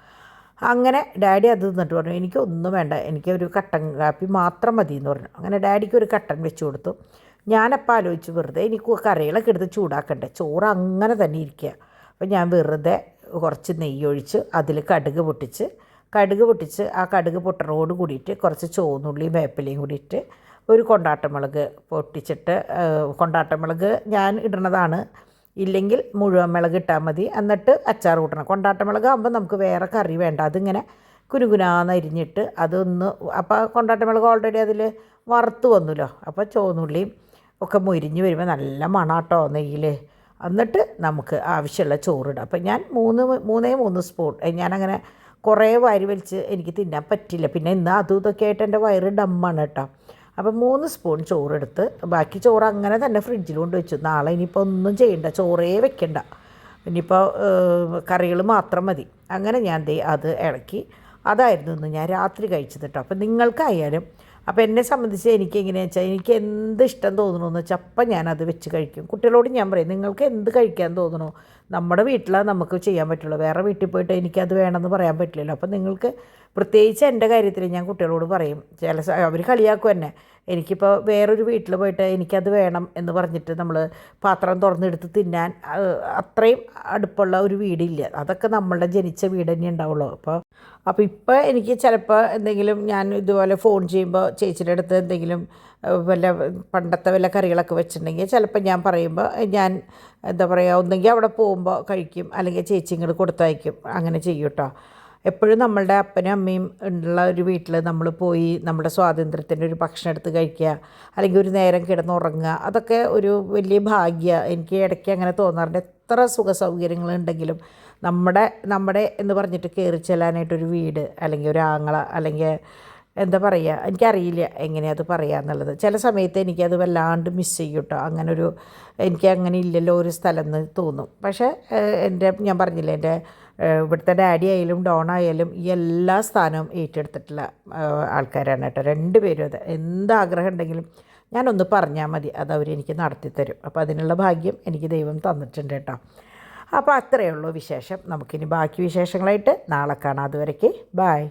അങ്ങനെ ഡാഡി അത് തിന്നിട്ട് പറഞ്ഞു എനിക്കൊന്നും വേണ്ട, എനിക്കൊരു കട്ടൻ കാപ്പി മാത്രം മതി എന്ന് പറഞ്ഞു. അങ്ങനെ ഡാഡിക്ക് ഒരു കട്ടൻ വെച്ച് കൊടുത്തു. ഞാനപ്പോൾ ആലോചിച്ച് വെറുതെ എനിക്ക് കറികളൊക്കെ എടുത്ത് ചൂടാക്കണ്ടേ, ചോറ് അങ്ങനെ തന്നെ ഇരിക്കുക. അപ്പോൾ ഞാൻ വെറുതെ കുറച്ച് നെയ്യൊഴിച്ച് അതിൽ കടുക് പൊട്ടിച്ച് ആ കടുക് പൊട്ടറോട് കൂടിയിട്ട് കുറച്ച് ചുവന്നുള്ളിയും വേപ്പിലയും കൂടിയിട്ട് ഒരു കൊണ്ടാട്ടമുളക് പൊട്ടിച്ചിട്ട്, കൊണ്ടാട്ടമുളക് ഞാൻ ഇടുന്നതാണ്, ഇല്ലെങ്കിൽ മുഴുവൻ മുളക് ഇട്ടാൽ മതി. എന്നിട്ട് അച്ചാർ കൂട്ടണം. കൊണ്ടാട്ടമുളക് ആകുമ്പോൾ നമുക്ക് വേറെ കറി വേണ്ട, അതിങ്ങനെ കുനുകുനാന്ന് അരിഞ്ഞിട്ട് അതൊന്ന്, അപ്പോൾ കൊണ്ടാട്ടമുളക് ഓൾറെഡി അതിൽ വറുത്ത് വന്നല്ലോ. അപ്പോൾ ചുവന്നുള്ളിയും ഒക്കെ മൊരിഞ്ഞ് വരുമ്പോൾ നല്ല മണാട്ടോ നെയ്യിൽ. എന്നിട്ട് നമുക്ക് ആവശ്യമുള്ള ചോറിടാം. അപ്പോൾ ഞാൻ 3 സ്പൂൺ, ഞാനങ്ങനെ കുറേ വാരി വലിച്ച് എനിക്ക് തിന്നാൻ പറ്റില്ല, പിന്നെ ഇന്ന് അതും ഇതൊക്കെ ആയിട്ട് എൻ്റെ വയറ് ഡമ്മാണ് കേട്ടോ. അപ്പോൾ 3 സ്പൂൺ ചോറെടുത്ത് ബാക്കി ചോറ് അങ്ങനെ തന്നെ ഫ്രിഡ്ജിൽ കൊണ്ട് വെച്ചു. നാളെ ഇനിയിപ്പോൾ ഒന്നും ചെയ്യണ്ട, ചോറേ വെക്കണ്ട, ഇനിയിപ്പോൾ കറികൾ മാത്രം മതി. അങ്ങനെ ഞാൻ അത് ഇളക്കി, അതായിരുന്നു ഇന്ന് ഞാൻ രാത്രി കഴിച്ചത് കേട്ടോ. അപ്പോൾ നിങ്ങൾക്കായാലും, അപ്പോൾ എന്നെ സംബന്ധിച്ച് എനിക്ക് എങ്ങനെയാണെന്ന് വെച്ചാൽ എനിക്ക് എന്ത് ഇഷ്ടം തോന്നണമെന്ന് വെച്ചാൽ അപ്പം ഞാനത് വെച്ച് കഴിക്കും. കുട്ടികളോട് ഞാൻ പറയും നിങ്ങൾക്ക് എന്ത് കഴിക്കാൻ തോന്നണോ, നമ്മുടെ വീട്ടിലാണ് നമുക്ക് ചെയ്യാൻ പറ്റുള്ളൂ, വേറെ വീട്ടിൽ പോയിട്ട് എനിക്കത് വേണമെന്ന് പറയാൻ പറ്റില്ലല്ലോ. അപ്പോൾ നിങ്ങൾക്ക് പ്രത്യേകിച്ച് എൻ്റെ കാര്യത്തിൽ ഞാൻ കുട്ടികളോട് പറയും, അവർ കളിയാക്കും എന്നെ. എനിക്കിപ്പോൾ വേറൊരു വീട്ടിൽ പോയിട്ട് എനിക്കത് വേണം എന്ന് പറഞ്ഞിട്ട് നമ്മൾ പാത്രം തുറന്നെടുത്ത് തിന്നാൻ അത്രയും അടുപ്പുള്ള ഒരു വീടില്ല, അതൊക്കെ നമ്മളുടെ ജനിച്ച വീട് തന്നെ ഉണ്ടാവുള്ളൂ. അപ്പോൾ ഇപ്പോൾ എനിക്ക് ചിലപ്പോൾ എന്തെങ്കിലും ഞാൻ ഇതുപോലെ ഫോൺ ചെയ്യുമ്പോൾ ചേച്ചിയുടെ അടുത്ത് എന്തെങ്കിലും പണ്ടത്തെ വല്ല കറികളൊക്കെ വെച്ചിട്ടുണ്ടെങ്കിൽ ചിലപ്പോൾ ഞാൻ പറയുമ്പോൾ ഞാൻ എന്താ പറയുക, ഒന്നെങ്കിൽ അവിടെ പോകുമ്പോൾ കഴിക്കും, അല്ലെങ്കിൽ ചേച്ചി ഇങ്ങോട്ട് കൊടുത്തയക്കും, അങ്ങനെ ചെയ്യും കേട്ടോ. എപ്പോഴും നമ്മളുടെ അപ്പനും അമ്മയും ഉള്ള ഒരു വീട്ടിൽ നമ്മൾ പോയി നമ്മുടെ സ്വാതന്ത്ര്യത്തിൻ്റെ ഒരു ഭക്ഷണം എടുത്ത് കഴിക്കുക, അല്ലെങ്കിൽ ഒരു നേരം കിടന്നുറങ്ങുക, അതൊക്കെ ഒരു വലിയ ഭാഗ്യമാണ്. എനിക്ക് ഇടയ്ക്ക് അങ്ങനെ തോന്നാറുണ്ട്. എത്ര സുഖ സൗകര്യങ്ങളുണ്ടെങ്കിലും നമ്മുടെ എന്ന് പറഞ്ഞിട്ട് കയറി ചെല്ലാനായിട്ടൊരു വീട്, അല്ലെങ്കിൽ ഒരു ആങ്ങള, അല്ലെങ്കിൽ എന്താ പറയുക, എനിക്കറിയില്ല എങ്ങനെയത് പറയുക എന്നുള്ളത്. ചില സമയത്ത് എനിക്കത് വല്ലാണ്ട് മിസ് ചെയ്യും കേട്ടോ. എനിക്ക് അങ്ങനെ ഇല്ലല്ലോ ഒരു സ്ഥലം എന്ന് തോന്നും. പക്ഷേ ഞാൻ പറഞ്ഞില്ലേ, എൻ്റെ ഇവിടുത്തെ ഡാഡി ആയാലും ഡോൺ ആയാലും ഈ എല്ലാ സ്ഥാനവും ഏറ്റെടുത്തിട്ടുള്ള ആൾക്കാരാണ് കേട്ടോ. 2 പേരും അത് എന്താഗ്രഹം ഉണ്ടെങ്കിലും ഞാനൊന്ന് പറഞ്ഞാൽ മതി, അത് അവരെനിക്ക് നടത്തിത്തരും. അപ്പോൾ അതിനുള്ള ഭാഗ്യം എനിക്ക് ദൈവം തന്നിട്ടുണ്ട് കേട്ടോ. അപ്പോൾ അത്രയേ ഉള്ളൂ വിശേഷം. നമുക്കിനി ബാക്കി വിശേഷങ്ങളായിട്ട് നാളെ കാണാം. അതുവരേക്ക് ബായ്.